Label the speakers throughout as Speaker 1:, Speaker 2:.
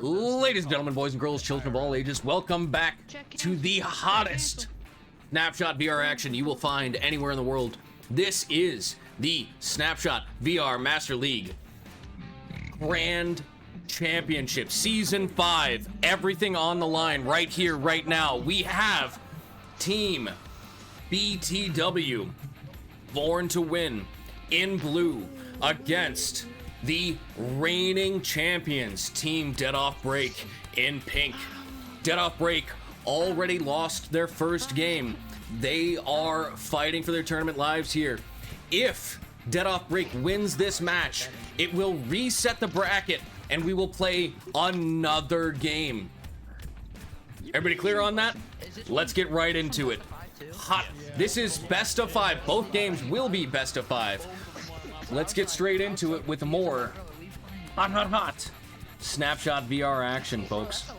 Speaker 1: Ladies and gentlemen, boys and girls, children of all ages, welcome back to the hottest Snapshot VR action you will find anywhere in the world. This is the Snapshot VR Master League Grand Championship Season 5. Everything on the line right here, right now. We have Team BTW, Born to Win, in blue, against the reigning champions, Team Dead Off Break, in pink. Dead Off Break already lost their first game. They are fighting for their tournament lives here. If Dead Off Break wins this match, it will reset the bracket and we will play another game. Everybody clear on that? Let's get right into it. Hot. This is best of 5. Both games will be best of 5. Let's get straight into it with more hot Snapshot VR action, folks.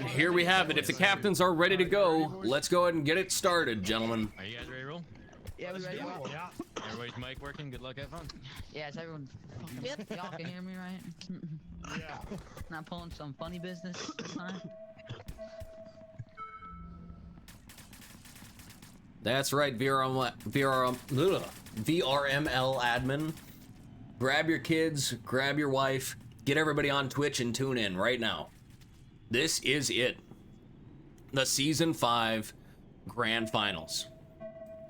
Speaker 1: Here we have it. If the captains are ready to go, let's go ahead and get it started, gentlemen.
Speaker 2: Are you guys ready to roll?
Speaker 3: Yeah, we're ready to roll.
Speaker 2: Yeah. Everybody's mic working? Good luck, have fun.
Speaker 3: Yeah, is everyone fucking... Y'all can hear me, right?
Speaker 4: Yeah.
Speaker 3: Not pulling some funny business this time?
Speaker 1: That's right, VRML admin. Grab your kids, grab your wife, get everybody on Twitch and tune in right now. This is it. The Season 5 Grand Finals.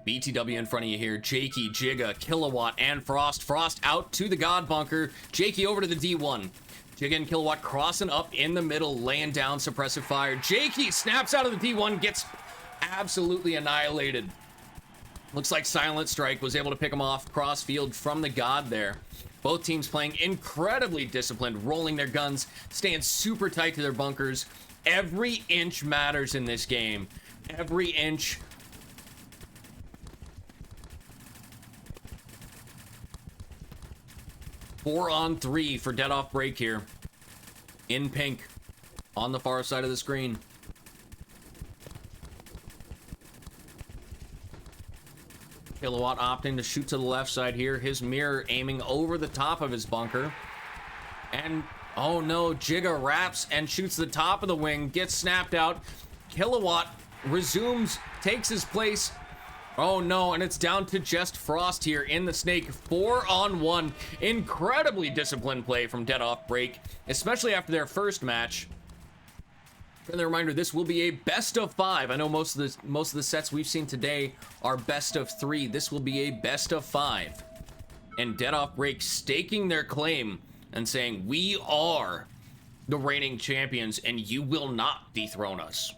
Speaker 1: BTW in front of you here. Jakey, Jigga, Kilowatt, and Frost. Frost out to the God Bunker. Jakey over to the D1. Jigga and Kilowatt crossing up in the middle, laying down suppressive fire. Jakey snaps out of the D1, gets absolutely annihilated. Looks like Silent Strike was able to pick him off cross field from the God there. Both teams playing incredibly disciplined, rolling their guns, staying super tight to their bunkers. Every inch matters in this game. Every inch. Four on three for Dead Off Break here. In pink on the far side of the screen. Kilowatt opting to shoot to the left side here. His mirror aiming over the top of his bunker. And, oh no, Jigga wraps and shoots the top of the wing. Gets snapped out. Kilowatt resumes, takes his place. Oh no, and it's down to just Frost here in the snake. 4 on 1. Incredibly disciplined play from Dead Off Break, especially after their first match. Friendly reminder, this will be a best of 5. I know most of the sets we've seen today are best of 3. This will be a best of 5. And Dead Off Break staking their claim and saying, we are the reigning champions and you will not dethrone us.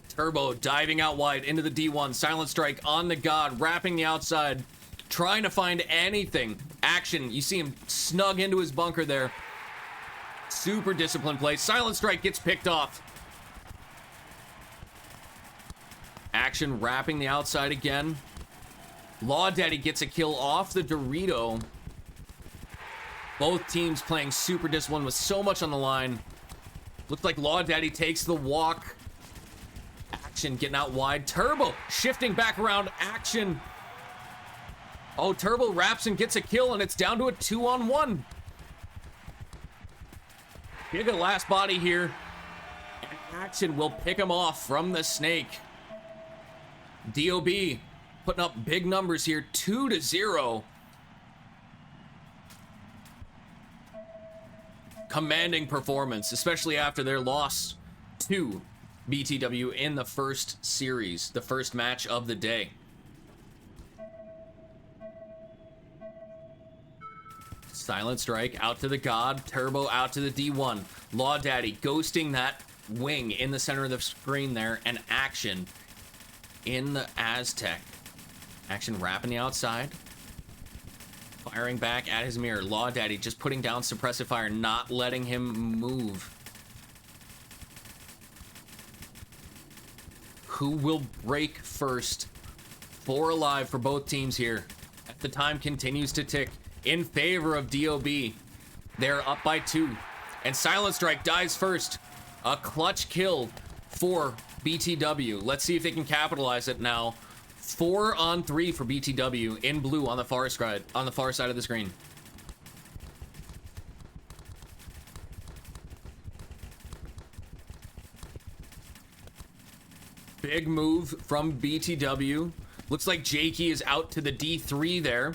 Speaker 1: Turbo diving out wide into the D1. Silent Strike on the God, wrapping the outside, trying to find anything. Action, you see him snug into his bunker there. Super disciplined play. Silent Strike gets picked off. Action wrapping the outside again. Law Daddy gets a kill off the Dorito. Both teams playing super disciplined with so much on the line. Looks like Law Daddy takes the walk. Action getting out wide. Turbo shifting back around. Action. Oh, Turbo wraps and gets a kill, and it's down to a 2 on 1. Jigga last body here. And Action will pick him off from the snake. DOB putting up big numbers here. 2-0. Commanding performance, especially after their loss to BTW in the first series, the first match of the day. Silent Strike out to the God. Turbo out to the D1. Law Daddy ghosting that wing in the center of the screen there. And Action in the Aztec. Action wrapping the outside. Firing back at his mirror. Law Daddy just putting down suppressive fire, not letting him move. Who will break first? 4 alive for both teams here. The time continues to tick in favor of DOB. They're up by 2. And Silent Strike dies first. A clutch kill for BTW. Let's see if they can capitalize it now. 4-on-3 for BTW in blue on the far side of the screen. Big move from BTW. Looks like Jakey is out to the D3 there.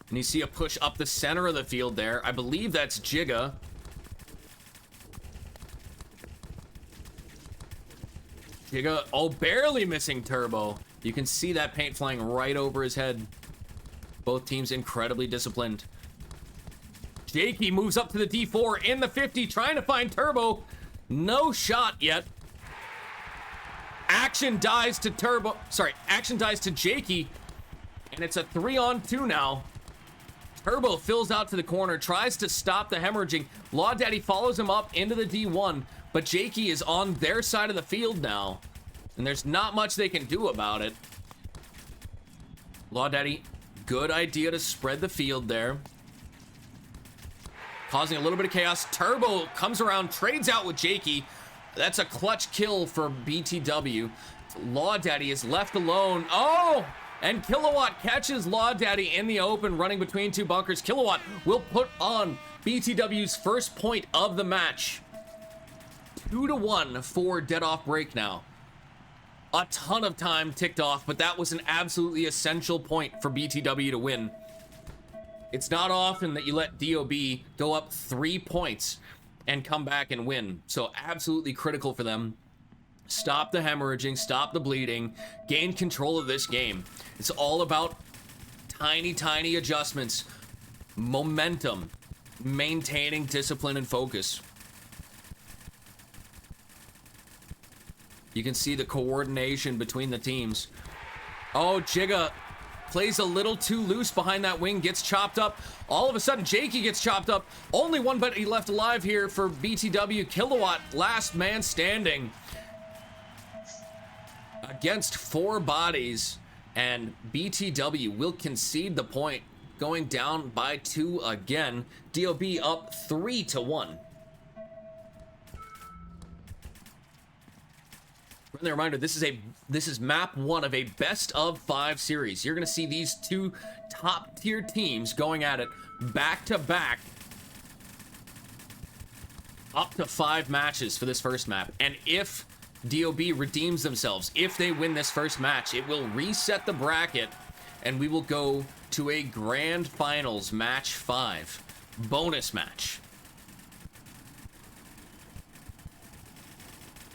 Speaker 1: And you see a push up the center of the field there. I believe that's Jigga. Jigga, oh, barely missing Turbo. You can see that paint flying right over his head. Both teams incredibly disciplined. Jakey moves up to the D4 in the 50, trying to find Turbo. No shot yet. Action dies to Turbo. Sorry, action dies to Jakey. And it's a 3-on-2 now. Turbo fills out to the corner, tries to stop the hemorrhaging. Law Daddy follows him up into the D1, but Jakey is on their side of the field now. And there's not much they can do about it. Law Daddy, good idea to spread the field there. Causing a little bit of chaos. Turbo comes around, trades out with Jakey. That's a clutch kill for BTW. Law Daddy is left alone. Oh! And Kilowatt catches Law Daddy in the open, running between two bunkers. Kilowatt will put on BTW's first point of the match. 2-1 for dead off break now. A ton of time ticked off, but that was an absolutely essential point for BTW to win. It's not often that you let DOB go up 3 points and come back and win. So absolutely critical for them. Stop the hemorrhaging, stop the bleeding, gain control of this game. It's all about tiny, tiny adjustments, momentum, maintaining discipline and focus. You can see the coordination between the teams. Oh, Jigga plays a little too loose behind that wing, gets chopped up. All of a sudden, Jakey gets chopped up. Only one buddy left alive here for BTW. Kilowatt, last man standing. Against 4 bodies, and BTW will concede the point, going down by 2 again. DOB up 3-1. Friendly reminder, this is map 1 of a best of 5 series. You're gonna see these 2 top tier teams going at it back to back, up to 5 matches for this first map. And if DOB redeems themselves, if they win this first match, it will reset the bracket and we will go to a grand finals match 5 bonus match.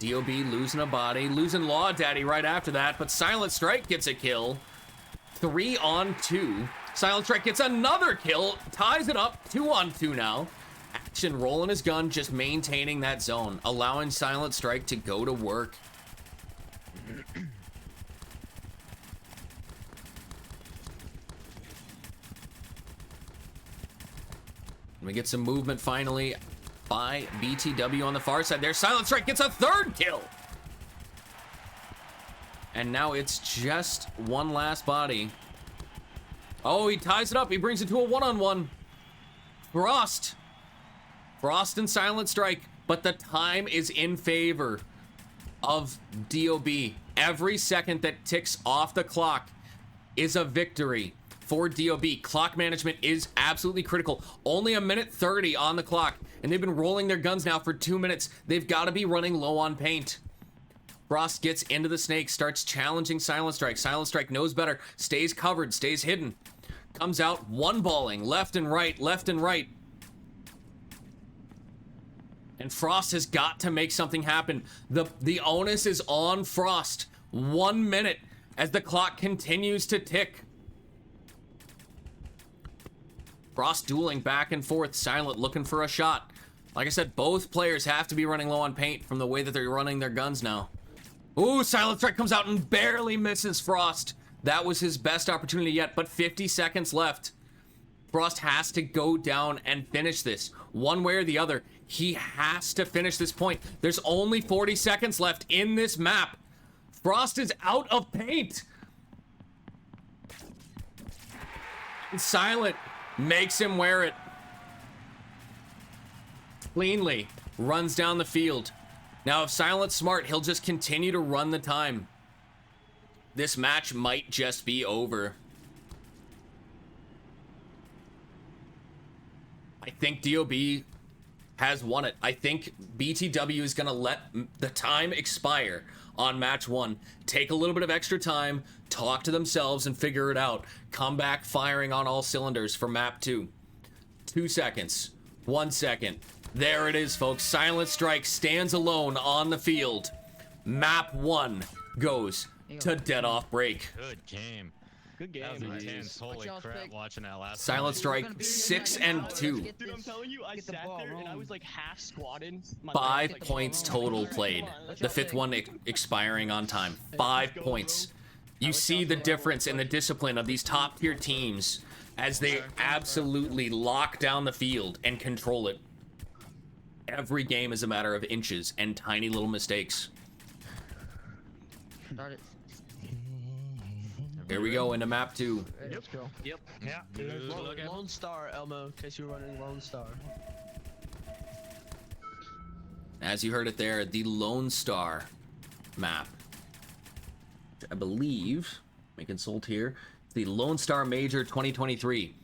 Speaker 1: DOB losing a body, losing Law Daddy right after that, but Silent Strike gets a kill. 3-on-2. Silent Strike gets another kill, ties it up. 2-on-2 now. Action rolling his gun, just maintaining that zone, allowing Silent Strike to go to work. We get some movement finally by BTW on the far side there. Silent Strike gets a 3rd kill. And now it's just one last body. Oh, he ties it up. He brings it to a 1-on-1. Frost and Silent Strike, but the time is in favor of DOB. Every second that ticks off the clock is a victory for DOB. Clock management is absolutely critical. Only 1:30 on the clock, and they've been rolling their guns now for 2 minutes. They've got to be running low on paint. Frost gets into the snake, starts challenging Silent Strike. Silent Strike knows better, stays covered, stays hidden. Comes out one-balling left and right, left and right. And Frost has got to make something happen. The onus is on Frost. 1 minute as the clock continues to tick. Frost dueling back and forth. Silent looking for a shot. Like I said, both players have to be running low on paint from the way that they're running their guns now. Ooh, Silent Strike comes out and barely misses Frost. That was his best opportunity yet, but 50 seconds left. Frost has to go down and finish this. One way or the other, he has to finish this point. There's only 40 seconds left in this map. Frost is out of paint. And Silent makes him wear it. Cleanly runs down the field. Now, if Silent's smart, he'll just continue to run the time. this match might just be over. I think DOB has won it. I think BTW is going to let the time expire on match 1. Take a little bit of extra time, talk to themselves and figure it out. Come back firing on all cylinders for map 2. 2 seconds. 1 second. There it is, folks. Silent Strike stands alone on the field. Map 1 goes to Dead Off Break.
Speaker 2: Good game.
Speaker 4: Good game.
Speaker 2: That was
Speaker 4: Jeez.
Speaker 2: intense. Holy
Speaker 3: y'all's
Speaker 2: crap,
Speaker 3: pick?
Speaker 2: watching that last
Speaker 1: Silent
Speaker 2: one.
Speaker 1: Strike 6 and 2.
Speaker 4: Dude, I'm telling you, I
Speaker 3: Get the
Speaker 4: sat
Speaker 3: ball
Speaker 4: there and I
Speaker 3: rolling.
Speaker 4: was like half squatted. My
Speaker 1: 5
Speaker 4: legs, like,
Speaker 1: points
Speaker 4: come on,
Speaker 1: total
Speaker 4: come on,
Speaker 1: played.
Speaker 4: come on, let's
Speaker 1: The
Speaker 4: go.
Speaker 1: 5th one expiring on time. 5
Speaker 4: go,
Speaker 1: points.
Speaker 4: bro.
Speaker 1: You see the difference in the discipline of these top tier teams as they absolutely lock down the field and control it. Every game is a matter of inches and tiny little mistakes.
Speaker 3: Start it.
Speaker 1: Here we go into map 2.
Speaker 3: Ready, let's go.
Speaker 4: Yep.
Speaker 2: Yeah. Good luck, Evan.
Speaker 4: Lone Star, Elmo, in case you were running Lone Star.
Speaker 1: As you heard it there, the Lone Star map. I believe, let me consult here, the Lone Star Major 2023.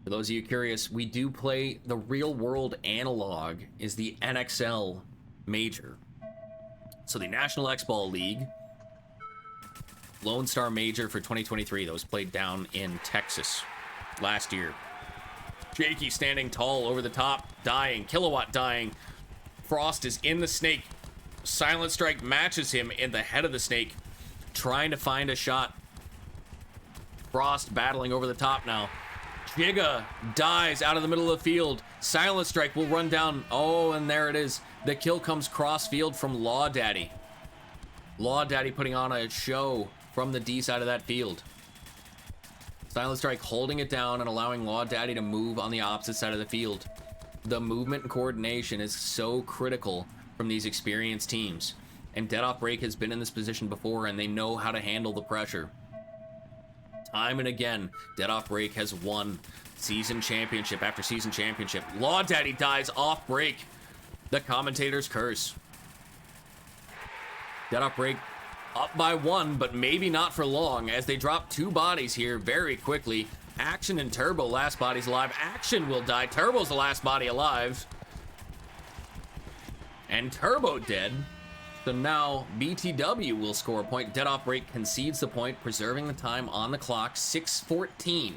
Speaker 1: For those of you curious, we do play the real world analog is the NXL Major. So the National X-Ball League, Lone Star Major for 2023, that was played down in Texas last year. Jakey standing tall over the top, dying. Kilowatt dying. Frost is in the snake. Silent Strike matches him in the head of the snake, trying to find a shot. Frost battling over the top now. Giga dies out of the middle of the field. Silent Strike will run down. Oh, and there it is. The kill comes cross field from Law Daddy. Law Daddy putting on a show from the D side of that field. Silent Strike holding it down and allowing Law Daddy to move on the opposite side of the field. The movement and coordination is so critical from these experienced teams. And Dead Off Break has been in this position before, and they know how to handle the pressure. Time and again, Dead Off Break has won season championship after season championship. Law Daddy dies off break. The commentator's curse. Dead Off Break up by 1, but maybe not for long, as they drop 2 bodies here very quickly. Action and Turbo, last body's alive. Action will die. Turbo's the last body alive. And Turbo dead. So now BTW will score a point. Dead Off Break concedes the point, preserving the time on the clock, 6:14.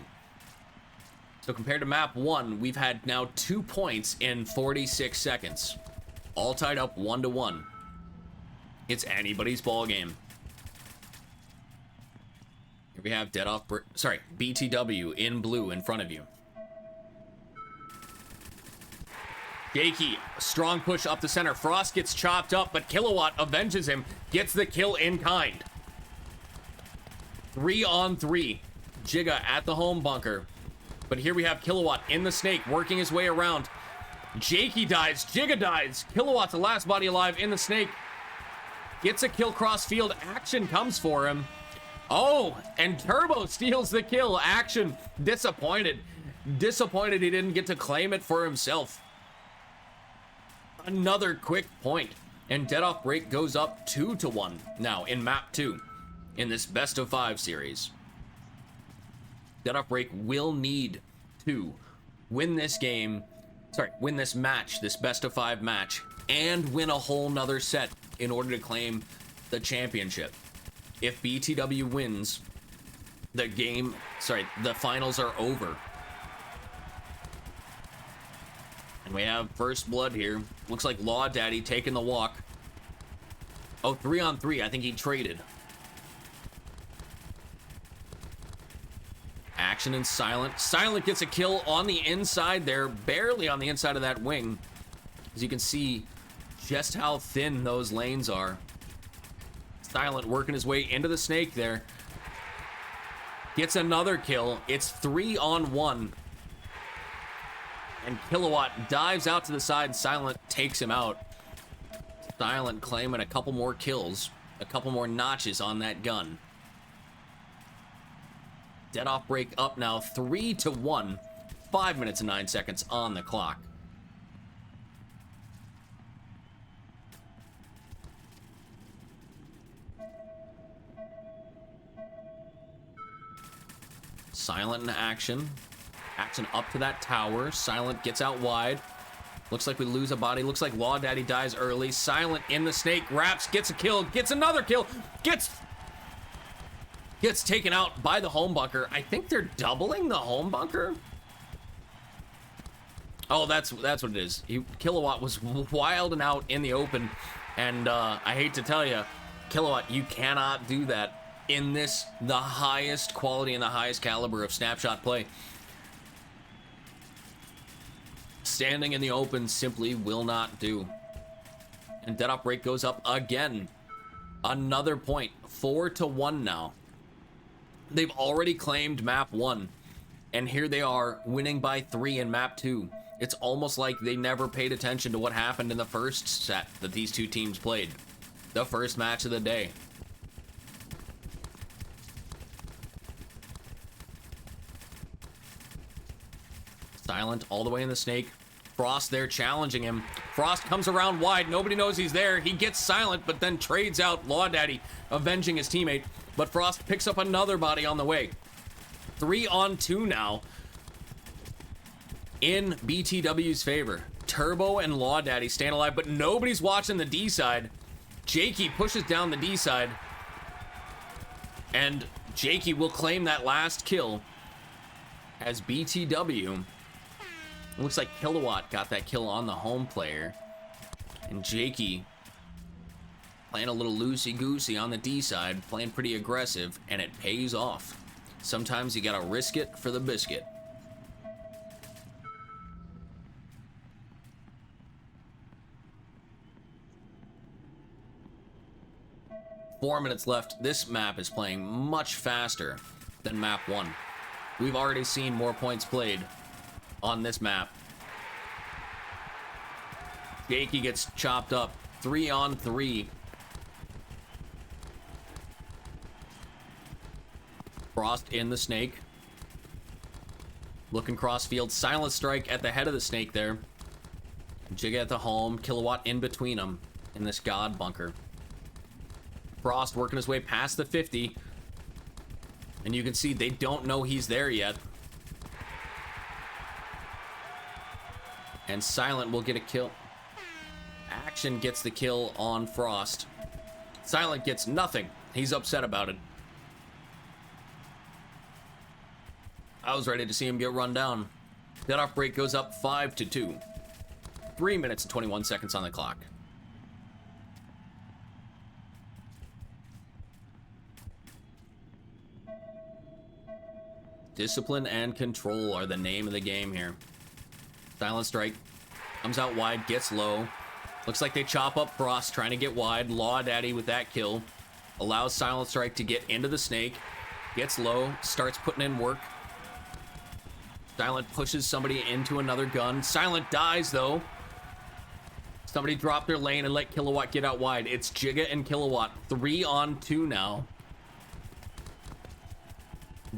Speaker 1: So compared to map 1, we've had now 2 points in 46 seconds. All tied up 1-1. It's anybody's ball game. Here we have BTW in blue in front of you. Jakey, strong push up the center. Frost gets chopped up, but Kilowatt avenges him, gets the kill in kind. 3-on-3. Giga at the home bunker. But here we have Kilowatt in the snake, working his way around. Jakey dies, Giga dies. Kilowatt's the last body alive in the snake. Gets a kill cross field. Action comes for him. Oh, and Turbo steals the kill. Action disappointed. Disappointed he didn't get to claim it for himself. Another quick point, and Dead Off Break goes up 2-1 now in map 2 in this best of 5 series. Dead Off Break will need to win this win this match, this best of 5 match, and win a whole nother set in order to claim the championship. If BTW wins, the finals are over. And we have first blood here. Looks like Law Daddy taking the walk. Oh, 3-on-3. I think he traded. Action and Silent. Silent gets a kill on the inside there. Barely on the inside of that wing. As you can see just how thin those lanes are. Silent working his way into the snake there. Gets another kill. It's 3-on-1. And Kilowatt dives out to the side. Silent takes him out. Silent claiming a couple more kills. A couple more notches on that gun. Dead Off Break up now 3-1. 5 minutes and 9 seconds on the clock. Silent in action. Action up to that tower. Silent gets out wide. Looks like we lose a body. Looks like Law Daddy dies early. Silent in the snake. Wraps, gets a kill. Gets another kill. Gets taken out by the home bunker. I think they're doubling the home bunker. Oh, that's what it is. Kilowatt was wild and out in the open. And I hate to tell you, Kilowatt, you cannot do that in this, the highest quality and the highest caliber of snapshot play. Standing in the open simply will not do. And Dead Off Break goes up again. Another point. 4-1 now. They've already claimed map 1. And here they are winning by 3 in map 2. It's almost like they never paid attention to what happened in the first set that these two teams played. The first match of the day. Silent all the way in the snake. Frost there challenging him. Frost comes around wide. Nobody knows he's there. He gets Silent, but then trades out Law Daddy, avenging his teammate. But Frost picks up another body on the way. 3-on-2 now in BTW's favor. Turbo and Law Daddy stand alive, but nobody's watching the D side. Jakey pushes down the D side, and Jakey will claim that last kill as BTW. It looks like Kilowatt got that kill on the home player, and Jakey playing a little loosey-goosey on the D side, playing pretty aggressive, and it pays off. Sometimes you gotta risk it for the biscuit. Four minutes left. This map is playing much faster than map 1. We've already seen more points played on this map. Jakey gets chopped up. 3-on-3. Frost in the snake. Looking crossfield. Silent strike at the head of the snake there. Jig at the home. Kilowatt in between them in this god bunker. Frost working his way past the 50. And you can see they don't know he's there yet. And Silent will get a kill. Action gets the kill on Frost. Silent gets nothing. He's upset about it. I was ready to see him get run down. Dead Off Break goes up 5-2. 3 minutes and 21 seconds on the clock. Discipline and control are the name of the game here. Silent strike. Comes out wide, gets low. Looks like they chop up Frost, trying to get wide. Law Daddy with that kill. Allows Silent strike to get into the snake. Gets low, starts putting in work. Silent pushes somebody into another gun. Silent dies, though. Somebody dropped their lane and let Kilowatt get out wide. It's Jigga and Kilowatt. 3-on-2 now.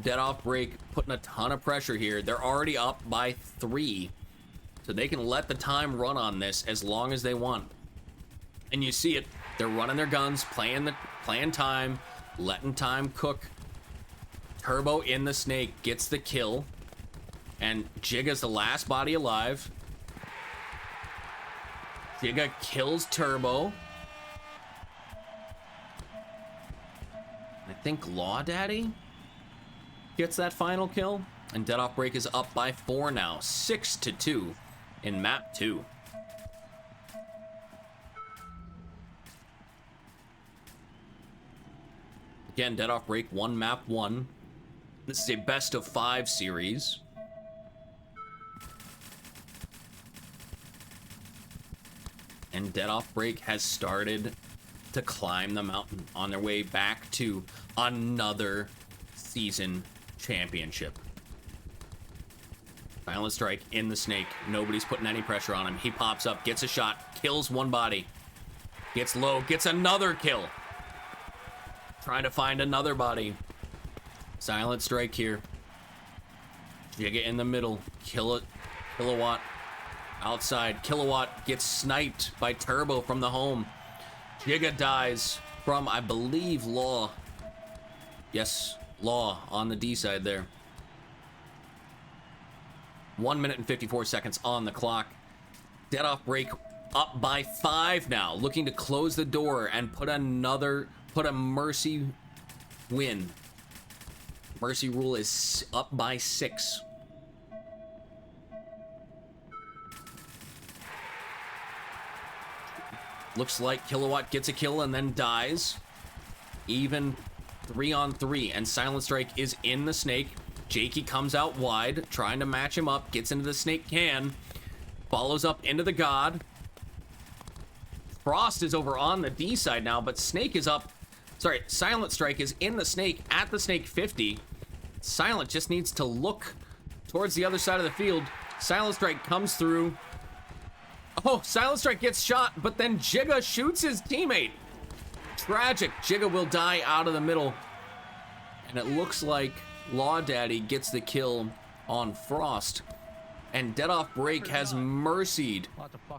Speaker 1: Dead Off Break putting a ton of pressure here. They're already up by 3. So they can let the time run on this as long as they want. And you see it. They're running their guns, playing time, letting time cook. Turbo in the snake gets the kill. And Jigga's the last body alive. Jigga kills Turbo. I think Law Daddy gets that final kill. And Dead Off Break is up by 4 now. 6-2 in map 2. Again, Dead Off Break won map 1. This is a best of 5 series. And Dead Off Break has started to climb the mountain on their way back to another season championship. Silent strike in the snake. Nobody's putting any pressure on him. He pops up, gets a shot, kills one body. Gets low, gets another kill. Trying to find another body. Silent strike here. Jigga in the middle. Kilowatt outside. Kilowatt gets sniped by Turbo from the home. Jigga dies from, I believe, Law. Yes, Law on the D side there. 1 minute and 54 seconds on the clock. Dead Off Break up by 5 now, looking to close the door and put a Mercy win. Mercy Rule is up by 6. Looks like Kilowatt gets a kill and then dies. Even 3-on-3, and Silent Strike is in the snake. Jakey comes out wide, trying to match him up, gets into the snake can, follows up into the God. Frost is over on the D side now, but Snake is up. Sorry, Silent Strike is in the snake at the snake 50. Silent just needs to look towards the other side of the field. Silent Strike comes through. Oh, Silent Strike gets shot, but then Jigga shoots his teammate. Tragic. Jigga will die out of the middle. And it looks like Law Daddy gets the kill on Frost. And Dead Off Break has mercied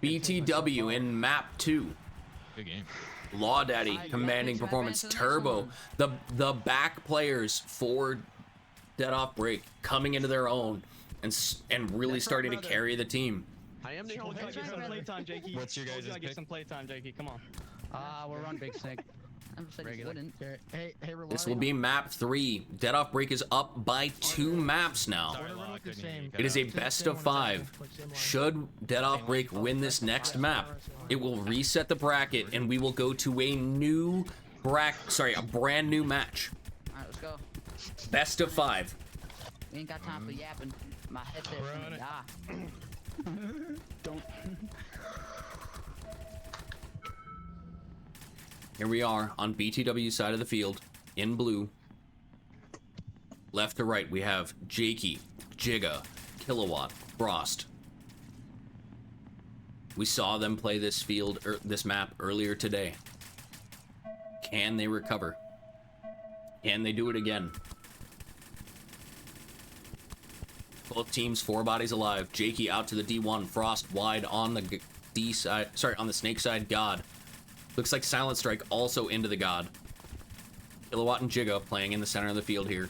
Speaker 1: BTW in map 2.
Speaker 2: Good game.
Speaker 1: Law Daddy commanding performance. Turbo. The back players for Dead Off Break coming into their own and really starting to carry the team.
Speaker 4: I am Nick. Get some playtime, Jakey.
Speaker 2: What's your guys'
Speaker 4: Get
Speaker 2: pick?
Speaker 4: some playtime, Jakey. Come on.
Speaker 3: We're on Big Snake. I'm just like, wouldn't.
Speaker 5: Hey,
Speaker 1: This will be map 3. Dead Off Break is up by 2 maps now.
Speaker 2: Sorry, Law, I couldn't hear you.
Speaker 1: It is a best of 5. Should Dead Off Break win this next map, it will reset the bracket and we will go to a new a brand new match.
Speaker 3: Alright, let's go.
Speaker 1: Best of 5.
Speaker 3: We ain't got time for yapping. My headset's gonna die.
Speaker 5: Don't.
Speaker 1: Here we are on BTW side of the field in blue. Left to right, we have Jakey, Jigga, Kilowatt, Frost. We saw them play this field, this map earlier today. Can they recover? Can they do it again? Both teams 4 bodies alive. Jakey out to the D1, Frost wide on the D side, on the snake side, God. Looks like Silent Strike also into the God. Kilowatt and Jigga playing in the center of the field here.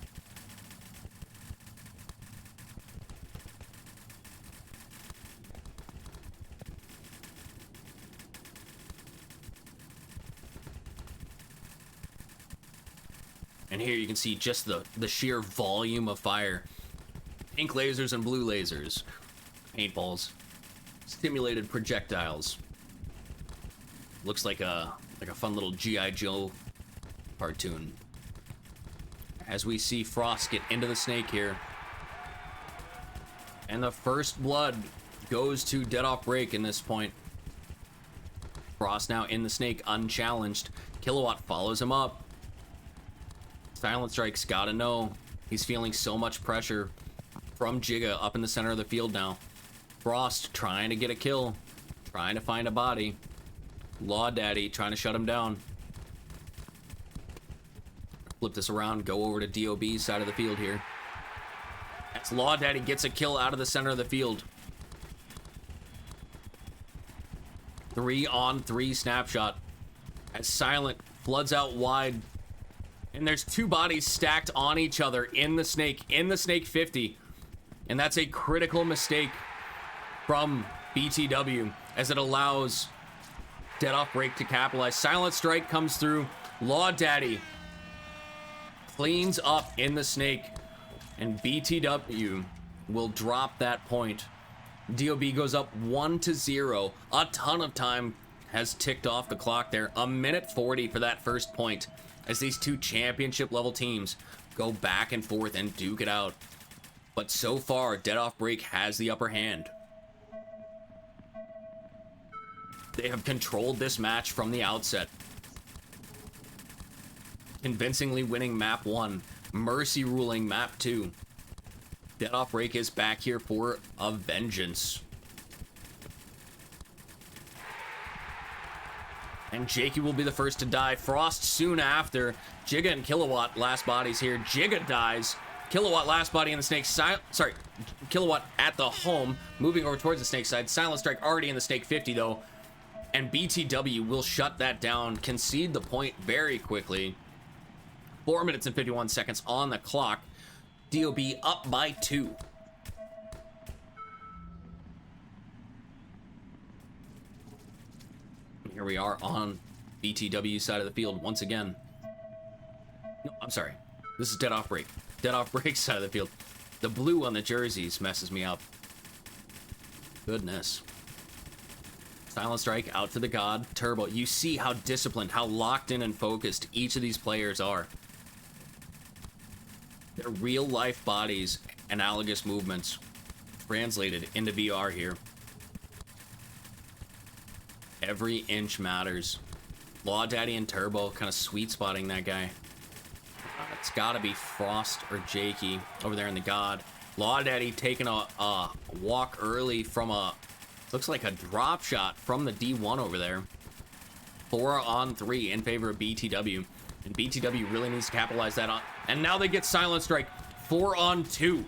Speaker 1: And here you can see just the sheer volume of fire. Pink lasers and blue lasers. Paintballs. Stimulated projectiles. Looks like a fun little G.I. Joe cartoon. As we see Frost get into the snake here. And the first blood goes to Dead Off Break in this point. Frost now in the snake, unchallenged. Kilowatt follows him up. Silent Strike's gotta know. He's feeling so much pressure from Jigga up in the center of the field now. Frost trying to get a kill. Trying to find a body. Law Daddy trying to shut him down. Flip this around, go over to DOB's side of the field here. As Law Daddy gets a kill out of the center of the field. 3-on-3 snapshot. As Silent floods out wide. And there's 2 bodies stacked on each other in the snake 50. And that's a critical mistake from BTW as it allows Dead Off Break to capitalize. Silent Strike comes through. Law Daddy cleans up in the snake. And BTW will drop that point. DOB goes up 1-0. A ton of time has ticked off the clock there. 1:40 for that first point. As these 2 championship level teams go back and forth and duke it out. But so far, Dead Off Break has the upper hand. They have controlled this match from the outset. Convincingly winning map 1. Mercy ruling map 2. Dead Off Break is back here for a vengeance. And Jakey will be the first to die. Frost soon after. Jigga and Kilowatt last bodies here. Jigga dies. Kilowatt last body in the snake side. Sorry, Kilowatt at the home. Moving over towards the snake side. Silent Strike already in the snake 50 though. And BTW will shut that down. Concede the point very quickly. 4 minutes and 51 seconds on the clock. DOB up by 2. Here we are on BTW side of the field once again. No, I'm sorry. This is dead off break. Dead off break side of the field. The blue on the jerseys messes me up. Goodness. Silent Strike out to the God. Turbo. You see how disciplined, how locked in and focused each of these players are. Their real life bodies, analogous movements translated into VR here. Every inch matters. Law Daddy and Turbo kind of sweet spotting that guy. It's gotta be Frost or Jakey over there in the God. Law Daddy taking a walk early from a, looks like a drop shot from the D1 over there. 4-on-3 in favor of BTW. And BTW really needs to capitalize that on. And now they get Silent Strike. 4-on-2.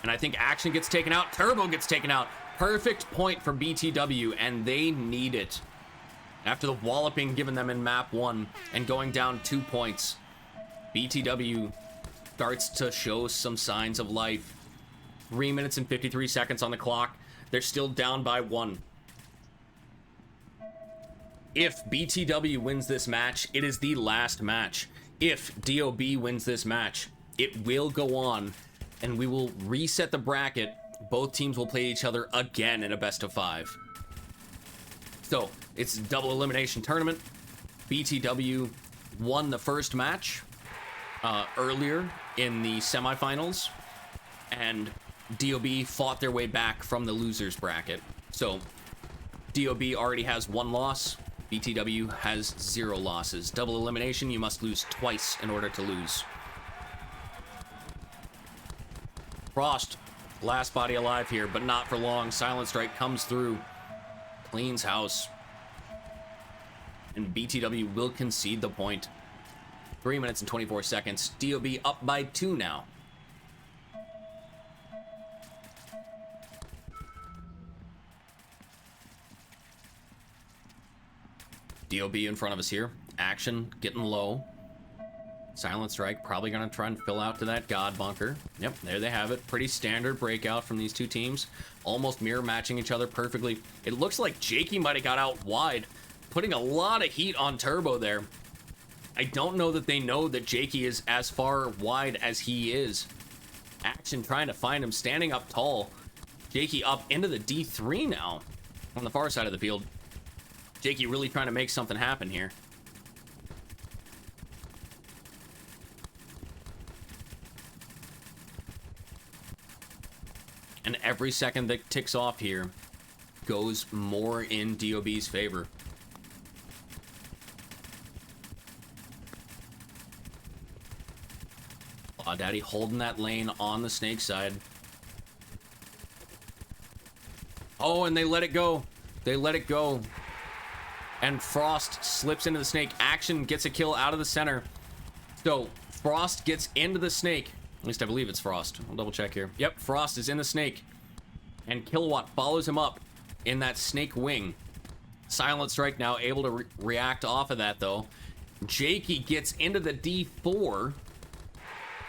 Speaker 1: And I think Action gets taken out. Turbo gets taken out. Perfect point for BTW, and they need it. After the walloping given them in map 1 and going down 2 points, BTW starts to show some signs of life. 3 minutes and 53 seconds on the clock. They're still down by 1. If BTW wins this match, it is the last match. If DOB wins this match, it will go on, and we will reset the bracket. Both teams will play each other again in a best of 5. So, it's a double elimination tournament. BTW won the first match earlier in the semifinals, and DOB fought their way back from the losers bracket. So, DOB already has 1 loss. BTW has 0 losses. Double elimination, you must lose twice in order to lose. Frost, last body alive here, but not for long. Silent Strike comes through, cleans house, and BTW will concede the point. 3 minutes and 24 seconds. DOB up by 2 now. DOB in front of us here. Action getting low. Silent Strike probably going to try and fill out to that God bunker. Yep, there they have it. Pretty standard breakout from these two teams. Almost mirror matching each other perfectly. It looks like Jakey might have got out wide, putting a lot of heat on Turbo there. I don't know that they know that Jakey is as far wide as he is. Action trying to find him, standing up tall. Jakey up into the D3 now on the far side of the field. Jakey really trying to make something happen here. And every second that ticks off here goes more in DOB's favor. Aw, Daddy holding that lane on the snake side. Oh, and they let it go. They let it go. And Frost slips into the snake. Action gets a kill out of the center. So, Frost gets into the snake. At least I believe it's Frost. I'll double check here. Yep, Frost is in the snake. And Kilowatt follows him up in that snake wing. Silent Strike now able to react off of that, though. Jakey gets into the D4.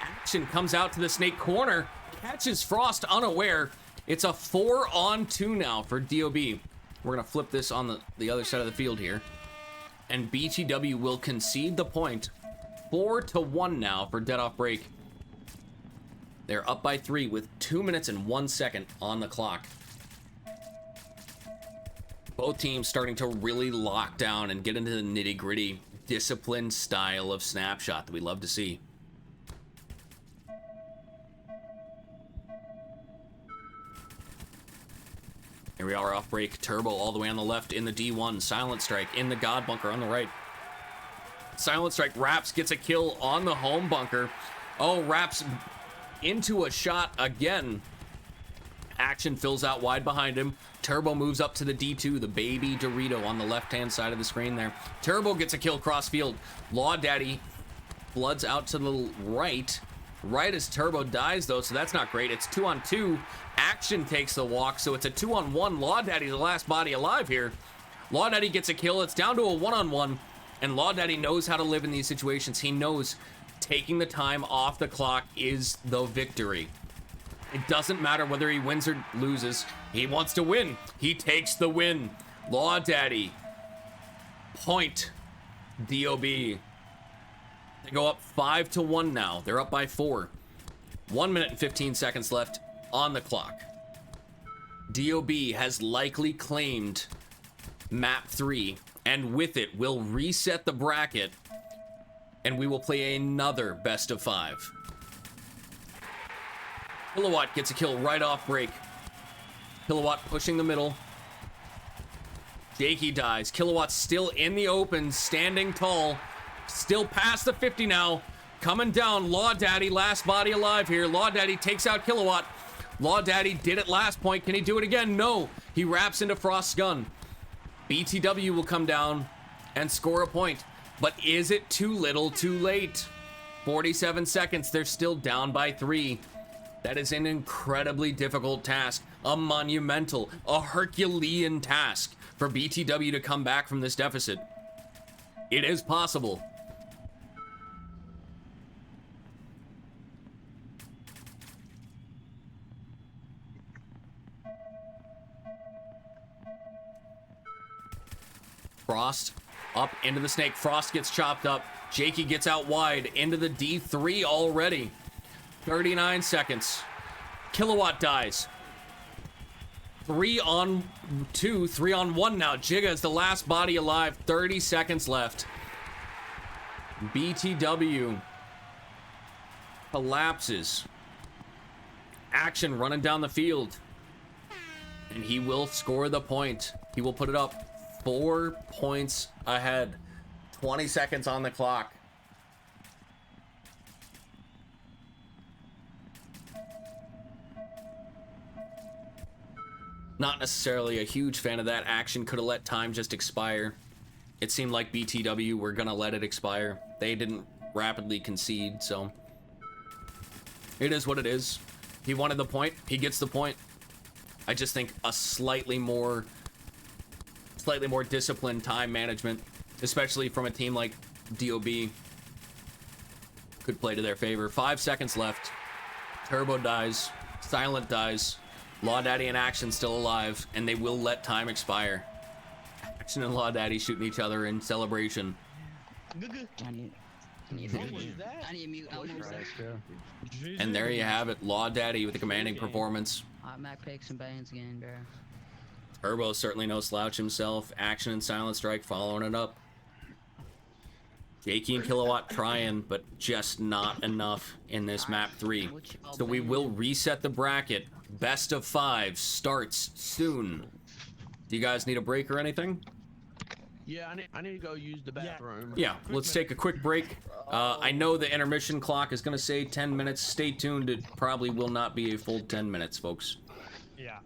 Speaker 1: Action comes out to the snake corner. Catches Frost unaware. It's a 4-on-2 now for DOB. We're going to flip this on the other side of the field here. And BTW will concede the point. 4-1 now for Dead Off Break. They're up by 3 with 2 minutes and 1 second on the clock. Both teams starting to really lock down and get into the nitty-gritty, disciplined style of Snapshot that we love to see. Here we are off break. Turbo all the way on the left in the D1. Silent Strike in the God bunker on the right. Silent Strike wraps, gets a kill on the home bunker. Oh, wraps into a shot again. Action fills out wide behind him. Turbo moves up to the D2, the baby Dorito on the left-hand side of the screen there. Turbo gets a kill cross field. Law Daddy floods out to the right. Right as Turbo dies, though, so that's not great. It's 2-on-2. Action takes the walk, so it's a 2-on-1. Law Daddy's the last body alive here. Law Daddy gets a kill. It's down to a 1-on-1, and Law Daddy knows how to live in these situations. He knows taking the time off the clock is the victory. It doesn't matter whether he wins or loses. He wants to win. He takes the win. Law Daddy. Point. DOB. They go up 5-1 now. They're up by 4. 1 minute and 15 seconds left on the clock. DOB has likely claimed map 3, and with it will reset the bracket, and we will play another best of 5. Kilowatt gets a kill right off break. Kilowatt pushing the middle. Jakey dies. Kilowatt still in the open, standing tall. Still past the 50 now. Coming down. Law Daddy, last body alive here. Law Daddy takes out Kilowatt. Law Daddy did it last point. Can he do it again? No. He wraps into Frost's gun. BTW will come down and score a point. But is it too little, too late? 47 seconds. They're still down by 3. That is an incredibly difficult task. A monumental, a Herculean task for BTW to come back from this deficit. It is possible. Frost up into the snake. Frost gets chopped up. Jakey gets out wide into the D3 already. 39 seconds. Kilowatt dies. 3-on-2, 3-on-1 now. Jigga is the last body alive. 30 seconds left. BTW collapses. Action running down the field. And he will score the point. He will put it up 4 points ahead. 20 seconds on the clock. Not necessarily a huge fan of that. Action could have let time just expire. It seemed like BTW were gonna let it expire. They didn't rapidly concede, so it is what it is. He wanted the point. He gets the point. I just think a slightly more disciplined time management, especially from a team like DOB, could play to their favor. 5 seconds left. Turbo dies. Silent dies. Law Daddy and Action still alive, and they will let time expire. Action and Law Daddy shooting each other in celebration.
Speaker 3: I need mute.
Speaker 1: And there you have it. Law Daddy with a commanding performance.
Speaker 3: Mac picks and bands again, bro.
Speaker 1: Turbo certainly no slouch himself. Action and Silent Strike following it up. Jakey and Kilowatt trying, but just not enough in this map 3. So we will reset the bracket. Best of 5 starts soon. Do you guys need a break or anything?
Speaker 6: Yeah, I need to go use the bathroom.
Speaker 1: Yeah, let's take a quick break. I know the intermission clock is going to say 10 minutes. Stay tuned. It probably will not be a full 10 minutes, folks.
Speaker 4: Yeah.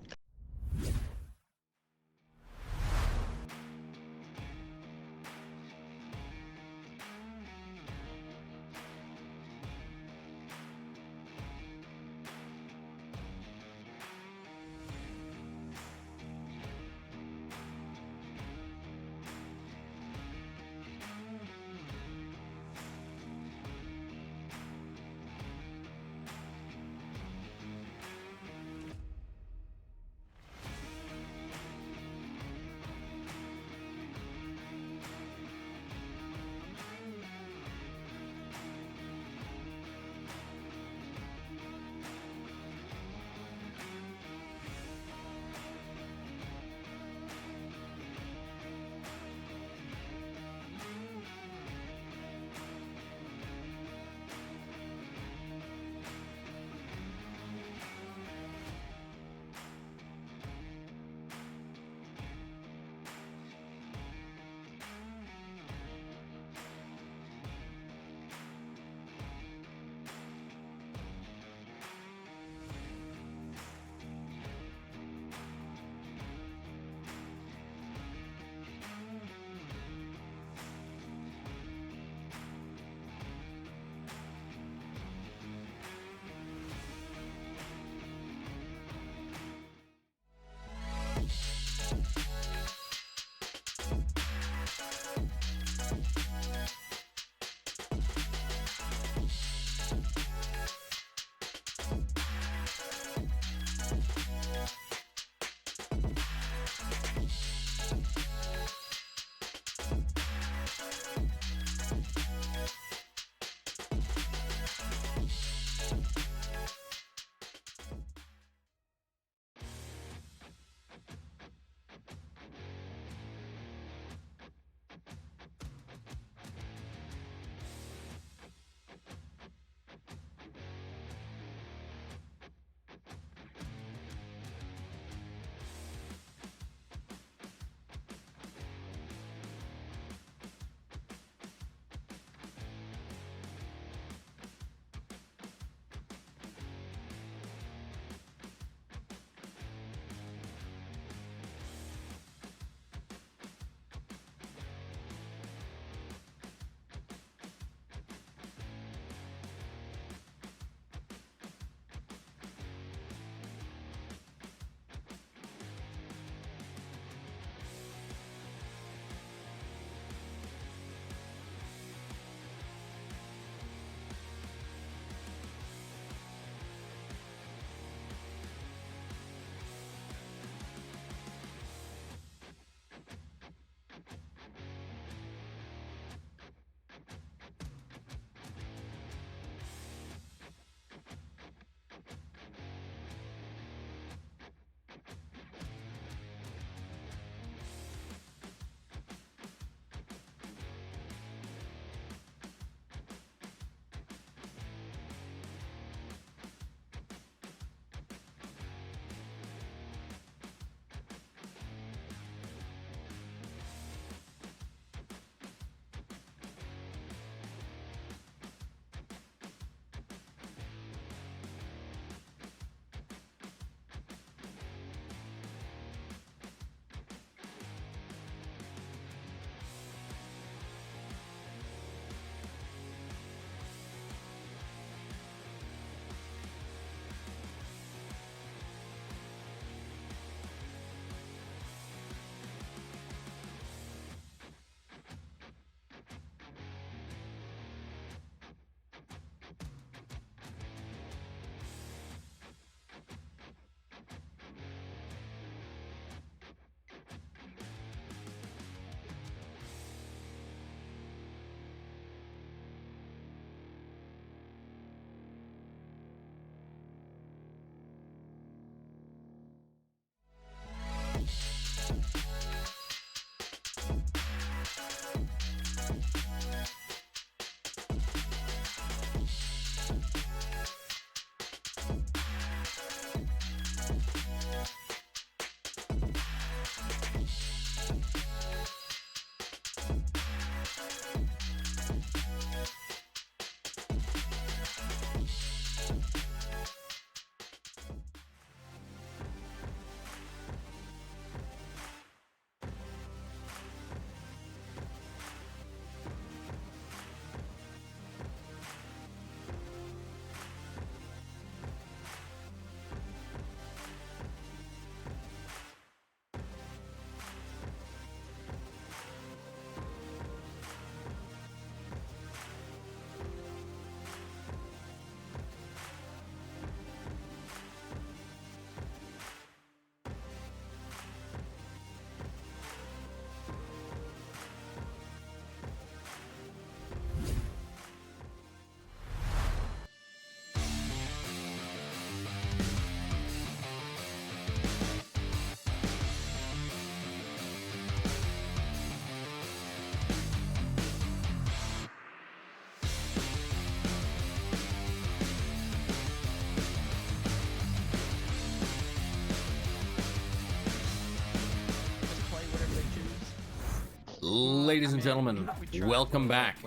Speaker 1: Ladies and gentlemen, welcome back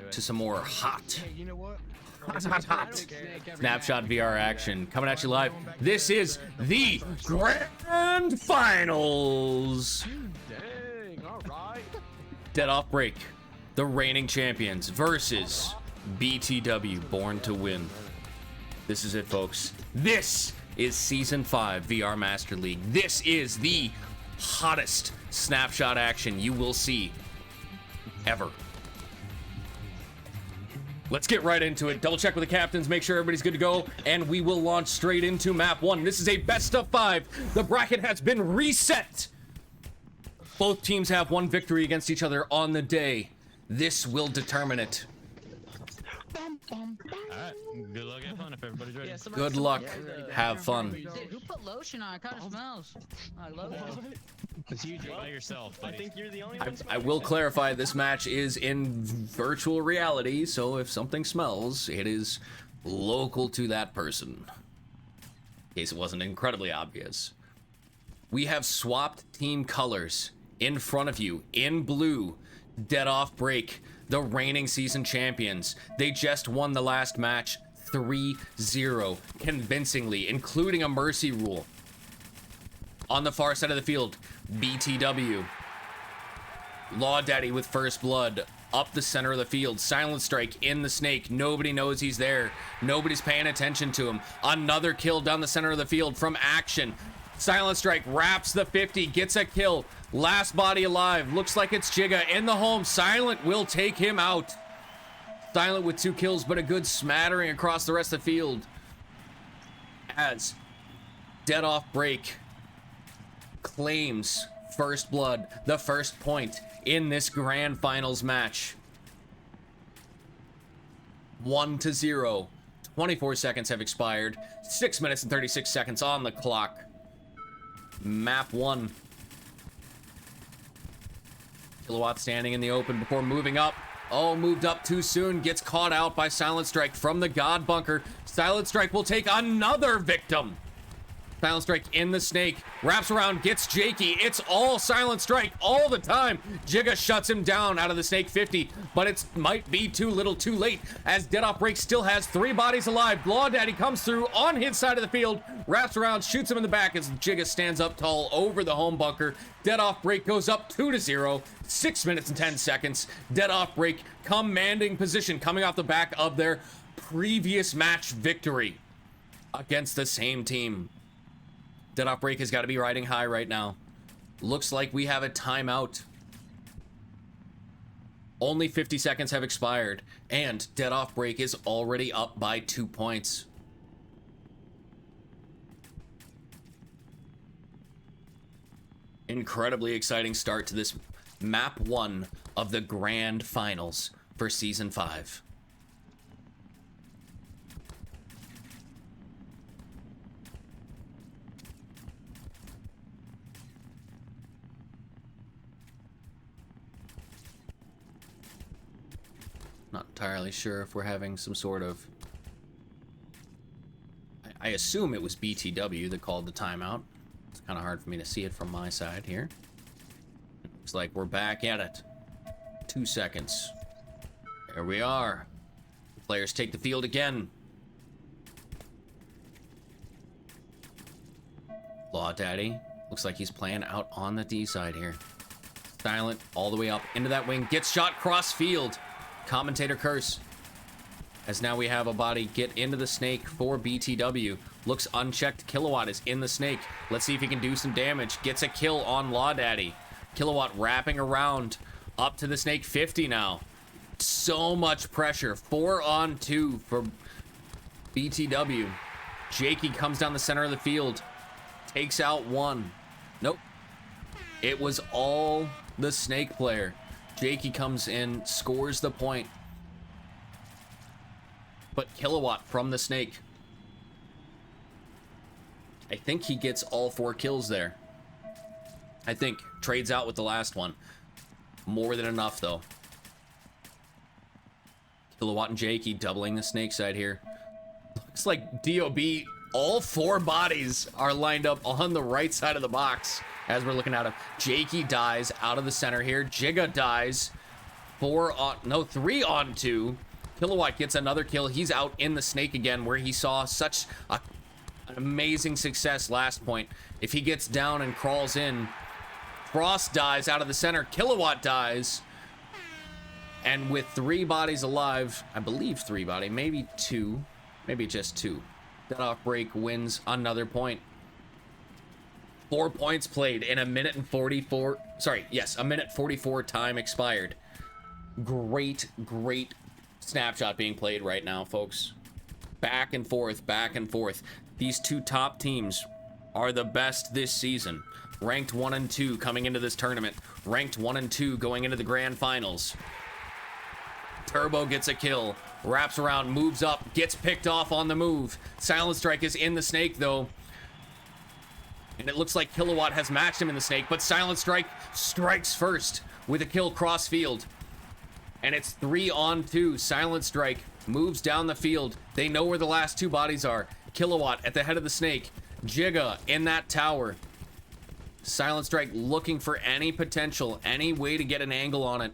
Speaker 1: to some more hot
Speaker 5: Hey, you know what?
Speaker 1: Snapshot VR action coming at you live. This is the Grand Finals.
Speaker 6: Dang, alright.
Speaker 1: Dead Off Break, the reigning champions versus BTW, Born to Win. This is it, folks. This is Season 5 VR Master League. This is the hottest Snapshot action you will see ever. Let's get right into it. Double check with the captains, make sure everybody's good to go, and we will launch straight into map 1. This is a best of 5. The bracket has been reset. Both teams have one victory against each other on the day. This will determine it.
Speaker 2: Alright, good luck, have fun if everybody's ready.
Speaker 1: Good luck. Have fun.
Speaker 3: Dude, who put lotion on? It kind of smells. I love it.
Speaker 6: It's you,
Speaker 2: By yourself,
Speaker 4: I
Speaker 2: buddy.
Speaker 4: think you're the only one.
Speaker 1: I will clarify, this match is in virtual reality, so if something smells, it is local to that person. In case it wasn't incredibly obvious. We have swapped team colors. In front of you, in blue, Dead Off Break, the reigning season champions. They just won the last match 3-0 convincingly, including a mercy rule. On the far side of the field, BTW. Law Daddy with first blood up the center of the field. Silent Strike in the snake. Nobody knows he's there. Nobody's paying attention to him. Another kill down the center of the field from Action. Silent Strike wraps the 50, gets a kill. Last body alive. Looks like it's Jigga in the home. Silent will take him out. Silent with 2 kills, but a good smattering across the rest of the field. As Dead Off Break claims first blood, the first point in this grand finals match. 1-0. 24 seconds have expired. 6 minutes and 36 seconds on the clock. Map 1. Kilowatt standing in the open before moving up. Oh, moved up too soon. Gets caught out by Silent Strike from the God Bunker. Silent Strike will take another victim. Silent Strike in the snake. Wraps around, gets Jakey. It's all Silent Strike all the time. Jigga shuts him down out of the snake 50, but it might be too little too late as Dead Off Break still has 3 bodies alive. Law Daddy comes through on his side of the field, wraps around, shoots him in the back as Jigga stands up tall over the home bunker. Dead Off Break goes up 2-0. 6 minutes and 10 seconds. Dead Off Break commanding position coming off the back of their previous match victory against the same team. Dead Off Break has got to be riding high right now. Looks like we have a timeout. Only 50 seconds have expired, and Dead Off Break is already up by 2 points. Incredibly exciting start to this map 1 of the grand finals for season 5. Not entirely sure if we're having some sort of... I assume it was BTW that called the timeout. It's kind of hard for me to see it from my side here. Looks like we're back at it. 2 seconds. There we are. The players take the field again. Law Daddy. Looks like he's playing out on the D side here. Silent all the way up into that wing. Gets shot cross field. Commentator curse. As now we have a body get into the snake for BTW. Looks unchecked. Kilowatt is in the snake. Let's see if he can do some damage. Gets a kill on Law Daddy. Kilowatt wrapping around up to the snake 50 now. So much pressure. 4-on-2 for BTW. Jakey comes down the center of the field. Takes out 1. Nope. It was all the snake player. Jakey comes in, scores the point. But Kilowatt from the snake. I think he gets all 4 kills there. I think. Trades out with the last one. More than enough, though. Kilowatt and Jakey doubling the snake side here. Looks like DOB All 4 bodies are lined up on the right side of the box as we're looking at him. Jakey dies out of the center here. Jigga dies. 3 on 2. Kilowatt gets another kill. He's out in the snake again, where he saw such an amazing success last point. If he gets down and crawls in, Frost dies out of the center. Kilowatt dies. And with 3 bodies alive, I believe 3 bodies, maybe 2, maybe just 2. Dead off break wins another point. 4 points played in a minute 44 time expired. Great snapshot being played right now, folks. Back and forth. These 2 top teams are the best this season. Ranked 1 and 2 coming into this tournament. Ranked 1 and 2 going into the grand finals. Turbo gets a kill, wraps around, moves up, gets picked off on the move. Silent Strike is in the snake though. And it looks like Kilowatt has matched him in the snake, but Silent Strike strikes first with a kill cross field. And it's 3 on 2. Silent Strike moves down the field. They know where the last 2 bodies are. Kilowatt at the head of the snake. Jigga in that tower. Silent Strike looking for any potential, any way to get an angle on it.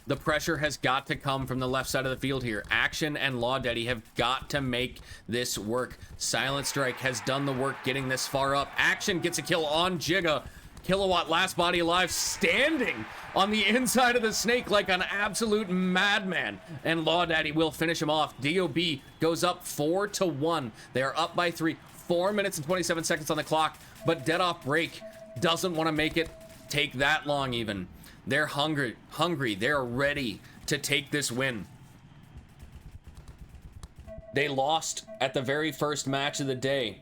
Speaker 1: The pressure has got to come from the left side of the field here. Action and Law Daddy have got to make this work. Silent Strike has done the work getting this far up. Action gets a kill on Jigga. Kilowatt, last body alive, standing on the inside of the snake like an absolute madman. And Law Daddy will finish him off. DOB goes up 4-1. They are up by 3. 4 minutes and 27 seconds on the clock. But Dead Off Break doesn't want to make it take that long even. They're hungry. They're ready to take this win. They lost at the very first match of the day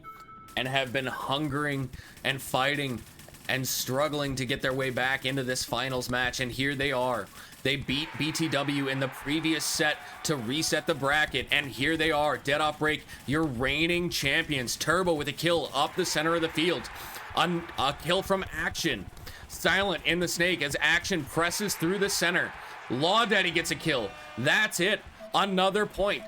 Speaker 1: and have been hungering and fighting and struggling to get their way back into this finals match. And here they are. They beat BTW in the previous set to reset the bracket. And here they are. Dead Off Break, your reigning champions. Turbo with a kill up the center of the field. A kill from Action. Silent in the snake as Action presses through the center. Law Daddy gets a kill. That's it. Another point.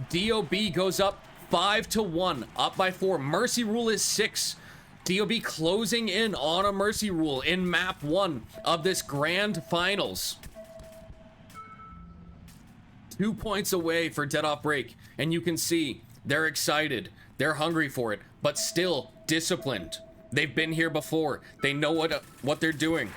Speaker 1: DOB goes up 5-1, up by 4. Mercy Rule is 6. DOB closing in on a Mercy Rule in map 1 of this grand finals. 2 points away for Dead Off Break, and you can see they're excited. They're hungry for it, but still disciplined. They've been here before. They know what they're doing.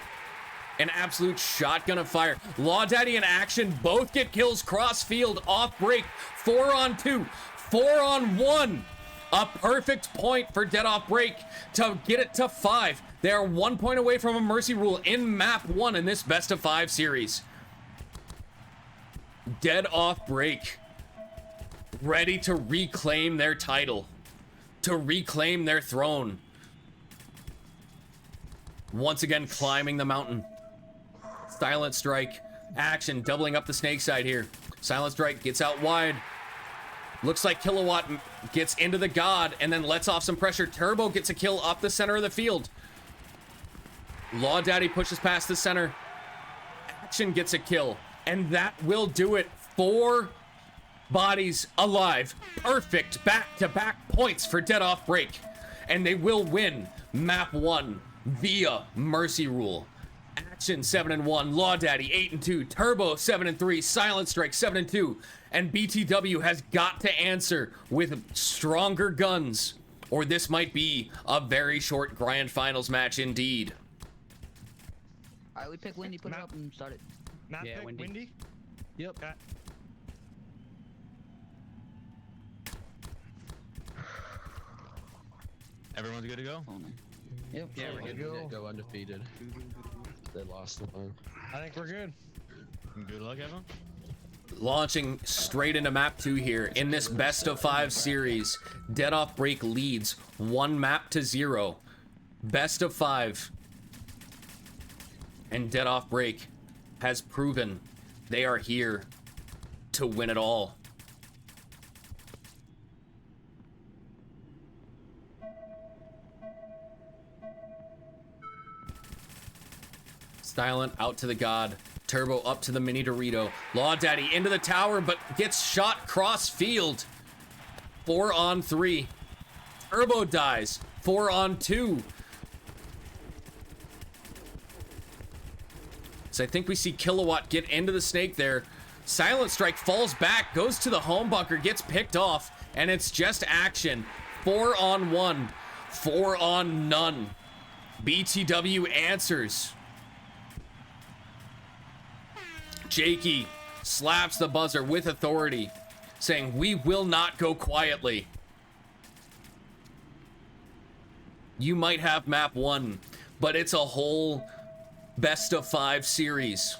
Speaker 1: An absolute shotgun of fire. Law Daddy and Action both get kills cross field off break. 4 on 2, 4 on 1. A perfect point for Dead Off Break to get it to 5. They are 1 point away from a Mercy Rule in map 1 in this best of 5 series. Dead Off Break ready to reclaim their title, to reclaim their throne. Once again climbing the mountain. Silent Strike, Action doubling up the snake side here. Silent Strike gets out wide. Looks like Kilowatt gets into the God and then lets off some pressure. Turbo gets a kill up the center of the field. Law Daddy pushes past the center. Action gets a kill. And that will do it. 4 bodies alive. Perfect back-to-back points for Dead Off Break. And they will win map 1 via Mercy Rule. Action 7-1, Law Daddy 8-2, Turbo 7-3, Silent Strike 7-2, and BTW has got to answer with stronger guns, or this might be a very short grand finals match indeed.
Speaker 3: All right, we pick Windy, put it up, and start it.
Speaker 2: Map
Speaker 6: Yeah,
Speaker 2: pick,
Speaker 6: Windy.
Speaker 2: Windy.
Speaker 6: Yep.
Speaker 2: Okay. Everyone's good to go?
Speaker 3: Yep.
Speaker 6: Yeah, we're good.
Speaker 2: Go.
Speaker 6: Go undefeated. They lost one.
Speaker 2: I think we're good. Good luck, everyone.
Speaker 1: Launching straight into map 2 here in this best of 5 series. Dead Off Break leads 1 map to 0. Best of 5. And Dead Off Break has proven they are here to win it all. Silent out to the God. Turbo up to the mini Dorito. Law Daddy into the tower, but gets shot cross field. 4 on 3. Turbo dies. 4 on 2. So I think we see Kilowatt get into the snake there. Silent Strike falls back, goes to the home bunker, gets picked off, and it's just action. 4 on 1. 4 on none. BTW answers. Jakey slaps the buzzer with authority, saying, "We will not go quietly." You might have map 1, but it's a whole best of 5 series.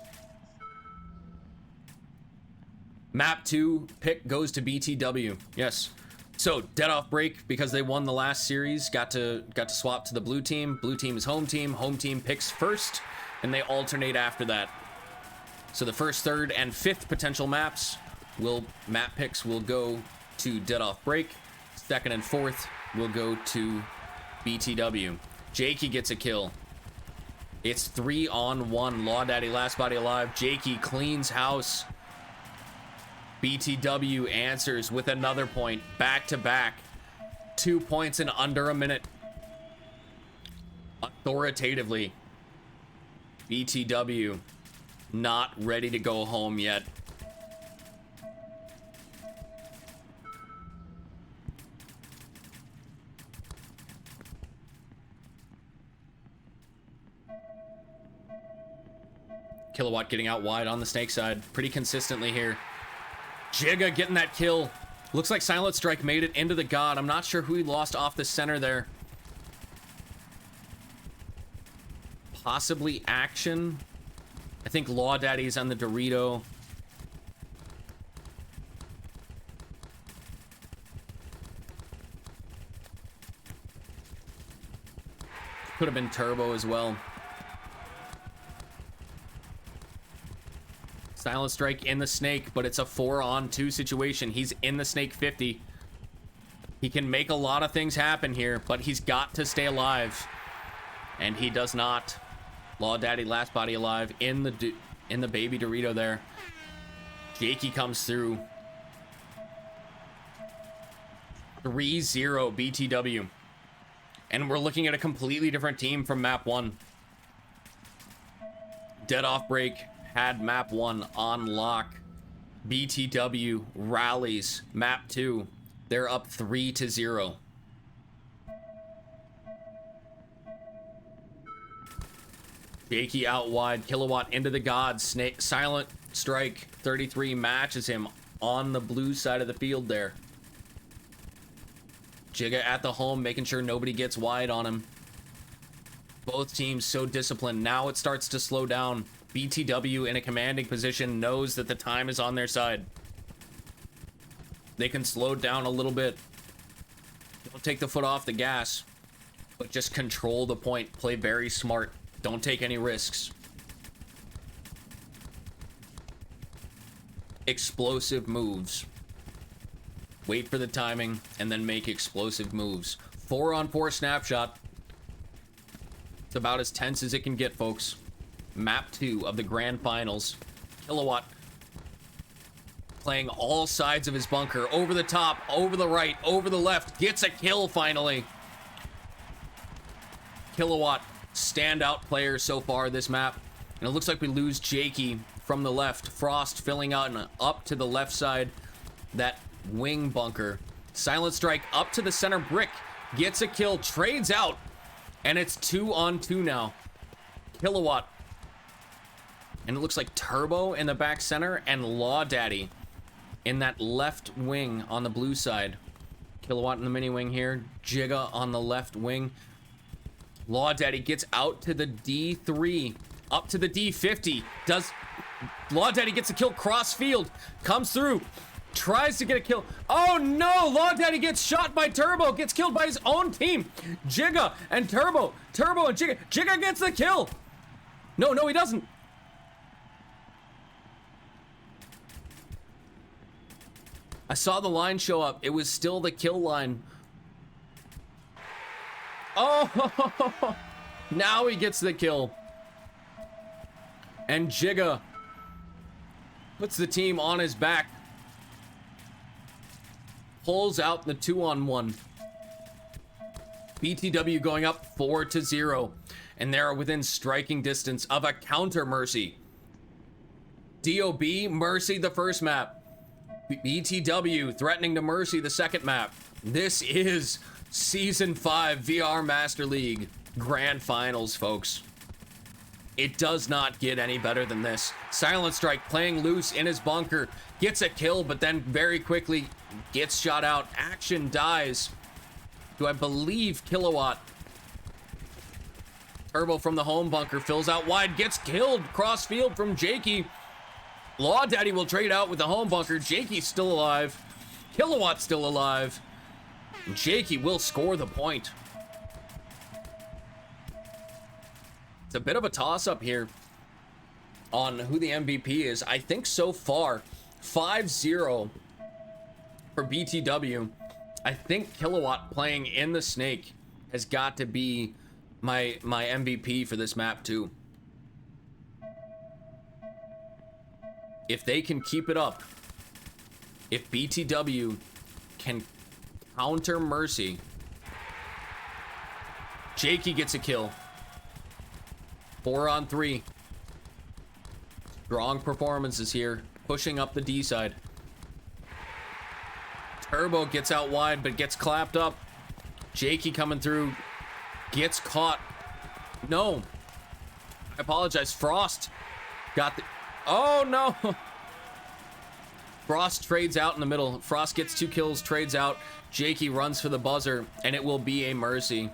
Speaker 1: Map 2 pick goes to BTW. Yes. So dead off break because they won the last series. Got to swap to the blue team. Blue team is home team. Home team picks first, and they alternate after that. So the first, third, and fifth potential map picks will go to dead off break. Second and fourth will go to BTW. Jakey gets a kill. It's 3 on 1. Law Daddy, last body alive. Jakey cleans house. BTW answers with another point. Back to back. 2 points in under a minute. Authoritatively. BTW not ready to go home yet. Kilowatt getting out wide on the snake side pretty consistently here. Jigga getting that kill. Looks like Silent Strike made it into the god. I'm not sure who he lost off the center there. Possibly Action. I think Law Daddy's on the Dorito. Could have been Turbo as well. Silent Strike in the snake, but it's a 4 on 2 situation. He's in the snake 50. He can make a lot of things happen here, but he's got to stay alive. And he does not. Law Daddy last body alive in the baby Dorito there. Jakey comes through. 3-0 BTW. And we're looking at a completely different team from map 1. Dead off break had map 1 on lock. BTW rallies map 2. They're up 3-0. Jakey out wide. Kilowatt into the god. Snake, Silent Strike 33 matches him on the blue side of the field there. Jigga at the home, making sure nobody gets wide on him. Both teams so disciplined. Now it starts to slow down. BTW in a commanding position knows that the time is on their side. They can slow down a little bit. Don't take the foot off the gas, but just control the point. Play very smart. Don't take any risks. Explosive moves. Wait for the timing and then make explosive moves. 4 on 4 snapshot. It's about as tense as it can get, folks. Map 2 of the grand finals. Kilowatt playing all sides of his bunker. Over the top, over the right, over the left. Gets a kill finally. Kilowatt, standout player so far this map. And it looks like we lose Jakey from the left. Frost filling out and up to the left side. That wing bunker. Silent Strike up to the center brick. Gets a kill, trades out. And it's 2 on 2 now. Kilowatt. And it looks like Turbo in the back center and Law Daddy in that left wing on the blue side. Kilowatt in the mini wing here. Jigga on the left wing. Law Daddy gets out to the D3. Up to the D50. Law Daddy gets a kill cross field. Comes through. Tries to get a kill. Oh no! Law Daddy gets shot by Turbo. Gets killed by his own team. Jigga and Turbo. Turbo and Jigga. Jigga gets the kill. No, he doesn't. I saw the line show up. It was still the kill line. Oh! Now he gets the kill. And Jigga puts the team on his back. pulls out the 2-on-1. BTW going up 4-0, and they're within striking distance of a counter Mercy. DOB, Mercy the first map. BTW threatening to Mercy the second map. This is Season 5 VR Master League Grand Finals, folks. It does not get any better than this. Silent Strike playing loose in his bunker. Gets a kill, but then very quickly gets shot out. Action dies to, I believe, Kilowatt. Turbo from the home bunker fills out wide. Gets killed cross field from Jakey. Law Daddy will trade out with the home bunker. Jakey's still alive. Kilowatt's still alive. And Jakey will score the point. It's a bit of a toss-up here on who the MVP is. I think so far, 5-0 for BTW. I think Kilowatt playing in the Snake has got to be my MVP for this map too. If they can keep it up, if BTW can counter Mercy, Jakey gets a kill. 4-on-3. Strong performances here, pushing up the D side. Turbo gets out wide, but gets clapped up. Jakey coming through, gets caught. No, I apologize. Frost got the. Oh no! Frost trades out in the middle. Frost gets 2 kills, trades out. Jakey runs for the buzzer, and it will be a Mercy.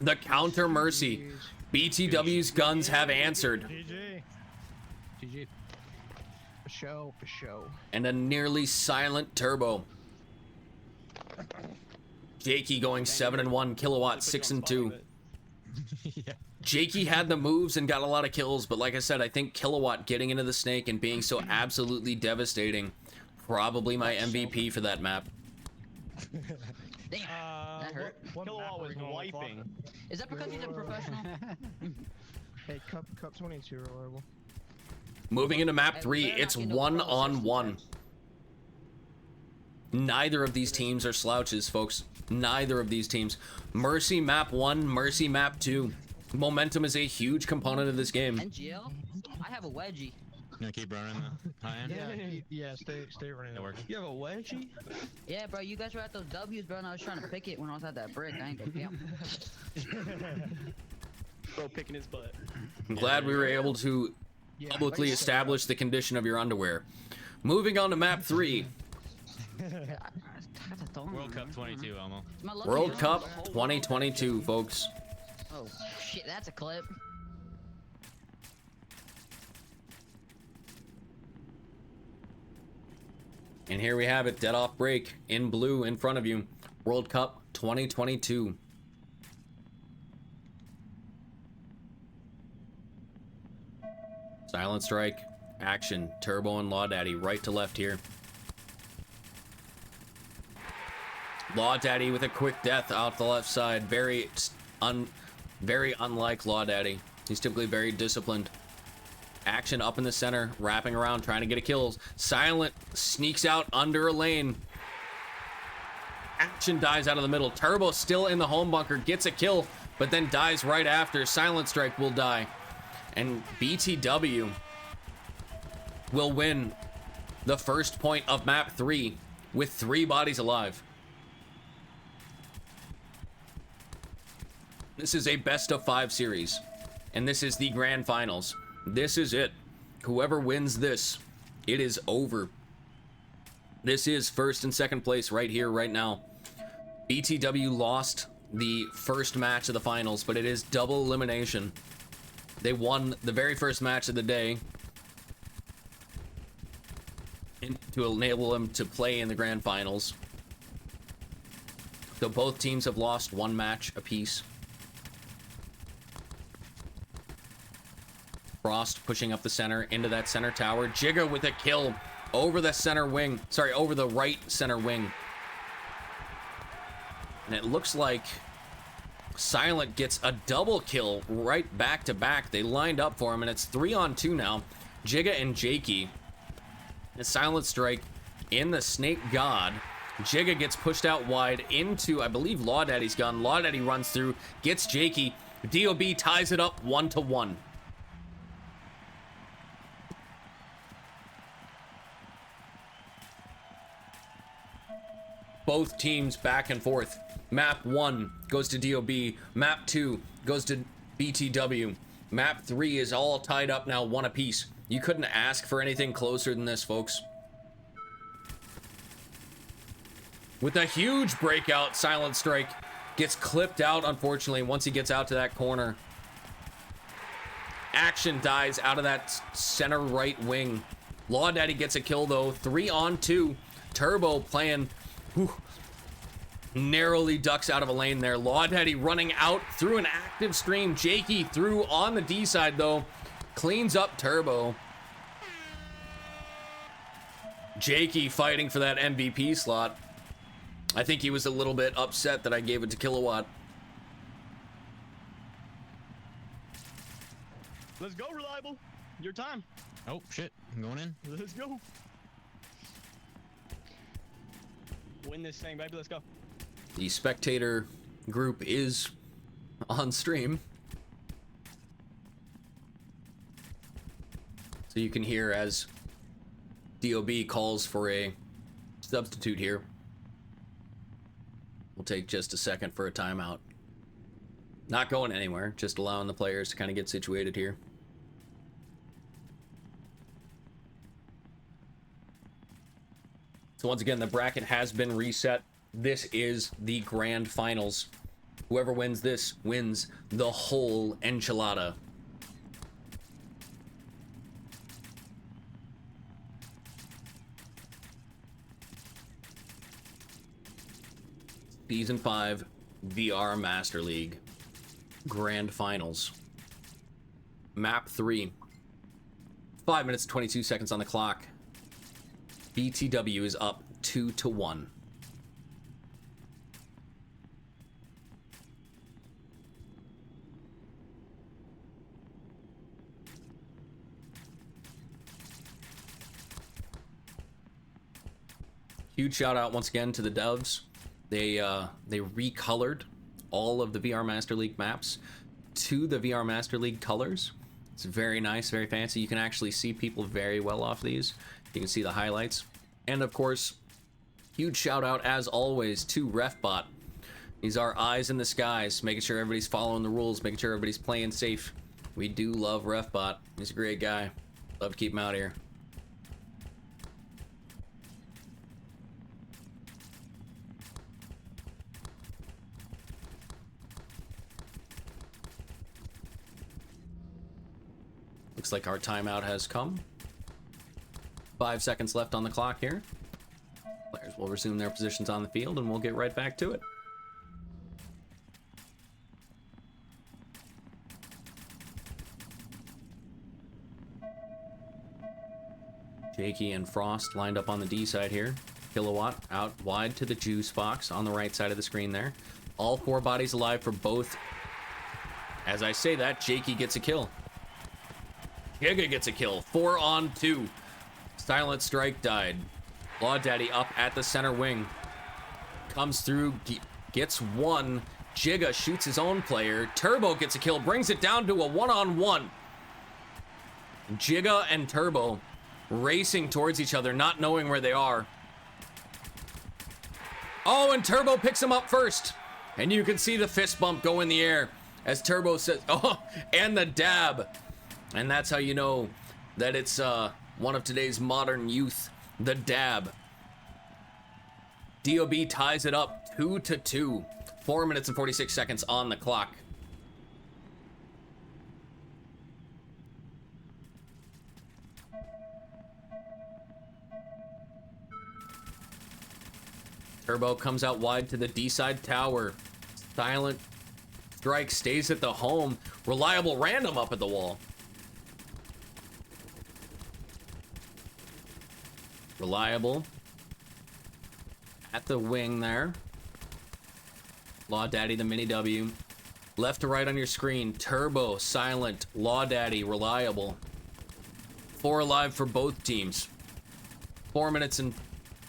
Speaker 1: The counter Mercy. BTW's guns have answered.
Speaker 2: GG.
Speaker 6: GG.
Speaker 5: For show, for show.
Speaker 1: And a nearly silent Turbo. Jakey going 7-1, Kilowatt 6-2.
Speaker 2: Yeah.
Speaker 1: Jakey had the moves and got a lot of kills, but like I said, I think Kilowatt getting into the Snake and being so absolutely devastating, probably my MVP for that map.
Speaker 3: Damn, that hurt.
Speaker 4: Kilowatt was wiping.
Speaker 3: Is that because he's a professional?
Speaker 5: Hey, cup 22 reliable.
Speaker 1: Moving into map 3,
Speaker 3: They're
Speaker 1: it's
Speaker 3: not getting no
Speaker 1: 1-on-1. Neither of these teams are slouches, folks. Neither of these teams. Mercy map 1, Mercy map 2. Momentum is a huge component of this game.
Speaker 3: NGL? I have a wedgie.
Speaker 2: Gonna keep running the high end?
Speaker 5: Yeah, stay running.
Speaker 2: That works.
Speaker 5: You have a wedgie?
Speaker 3: Yeah, bro, you guys were at those W's, bro, and I was trying to pick it when I was at that brick. I ain't gonna count.
Speaker 4: Bro picking his butt.
Speaker 1: I'm glad we were able to publicly establish the condition of your underwear. Moving on to map 3.
Speaker 2: World Cup 22, Elmo.
Speaker 1: World Cup 2022, folks.
Speaker 3: Oh, shit, that's a clip.
Speaker 1: And here we have it, dead off break, in blue in front of you. World Cup 2022. Silent Strike, action, Turbo and Law Daddy, right to left here. Law Daddy with a quick death out the left side. Very unlike Law Daddy. He's typically very disciplined. Action up in the center, wrapping around, trying to get a kill. Silent sneaks out under a lane. Action dies out of the middle. Turbo still in the home bunker, gets a kill, but then dies right after. Silent Strike will die. And BTW will win the first point of map 3 with 3 bodies alive. This is a best of 5 series, and this is the grand finals. This is it. Whoever wins this, it is over. This is first and second place right here, right now. BTW lost the first match of the finals, but it is double elimination. They won the very first match of the day to enable them to play in the grand finals. So both teams have lost 1 match apiece. Frost pushing up the center into that center tower. Jigga with a kill over the center wing. Sorry, over the right center wing. And it looks like Silent gets a double kill right back to back. They lined up for him, and it's 3-on-2 now. Jigga and Jakey. And Silent Strike in the Snake God. Jigga gets pushed out wide into, I believe, Law Daddy's gun. Law Daddy runs through, gets Jakey. DOB ties it up 1-1. Both teams back and forth. Map 1 goes to DOB. Map 2 goes to BTW. Map 3 is all tied up now, 1 apiece. You couldn't ask for anything closer than this, folks. With a huge breakout, Silent Strike gets clipped out, unfortunately, once he gets out to that corner. Action dies out of that center right wing. Law Daddy gets a kill, though. 3-on-2. Turbo playing... Whew, narrowly ducks out of a lane there. Law Daddy running out through an active stream. Jakey through on the D side, though. Cleans up Turbo. Jakey fighting for that MVP slot. I think he was a little bit upset that I gave it to Kilowatt.
Speaker 4: Let's go, Reliable. Your time.
Speaker 2: Oh, shit. I'm going in.
Speaker 4: Let's go. Win this thing, baby. Let's go.
Speaker 1: The spectator group is on stream. So you can hear as DOB calls for a substitute here. We'll take just a second for a timeout. Not going anywhere, just allowing the players to kind of get situated here. So once again, the bracket has been reset. This is the grand finals. Whoever wins this wins the whole enchilada. Season 5 VR Master League Grand Finals. Map 3. 5 minutes 22 seconds on the clock. BTW is up 2-1. Huge shout out once again to the devs. They recolored all of the VR Master League maps to the VR Master League colors. It's very nice, very fancy. You can actually see people very well off these. You can see the highlights. And of course, huge shout out as always to RefBot. He's our eyes in the skies, making sure everybody's following the rules, making sure everybody's playing safe. We do love RefBot. He's a great guy. Love to keep him out here. Looks like our timeout has come. 5 seconds left on the clock here. Players will resume their positions on the field and we'll get right back to it. Jakey and Frost lined up on the D side here. Kilowatt out wide to the juice box on the right side of the screen there. All 4 bodies alive for both. As I say that, Jakey gets a kill. Giga gets a kill. 4-on-2. Silent Strike died. Law Daddy up at the center wing. Comes through, gets 1. Jigga shoots his own player. Turbo gets a kill, brings it down to a 1-on-1. Jigga and Turbo racing towards each other, not knowing where they are. Oh, and Turbo picks him up first. And you can see the fist bump go in the air as Turbo says, oh, and the dab. And that's how you know that it's one of today's modern youth, the dab. DOB ties it up 2-2. 4 minutes and 46 seconds on the clock. Turbo comes out wide to the D-side tower. Silent Strike stays at the home. Reliable random up at the wall. Reliable at the wing there. Law Daddy, the mini W. Left to right on your screen. Turbo, Silent, Law Daddy, Reliable. 4 alive for both teams. 4 minutes and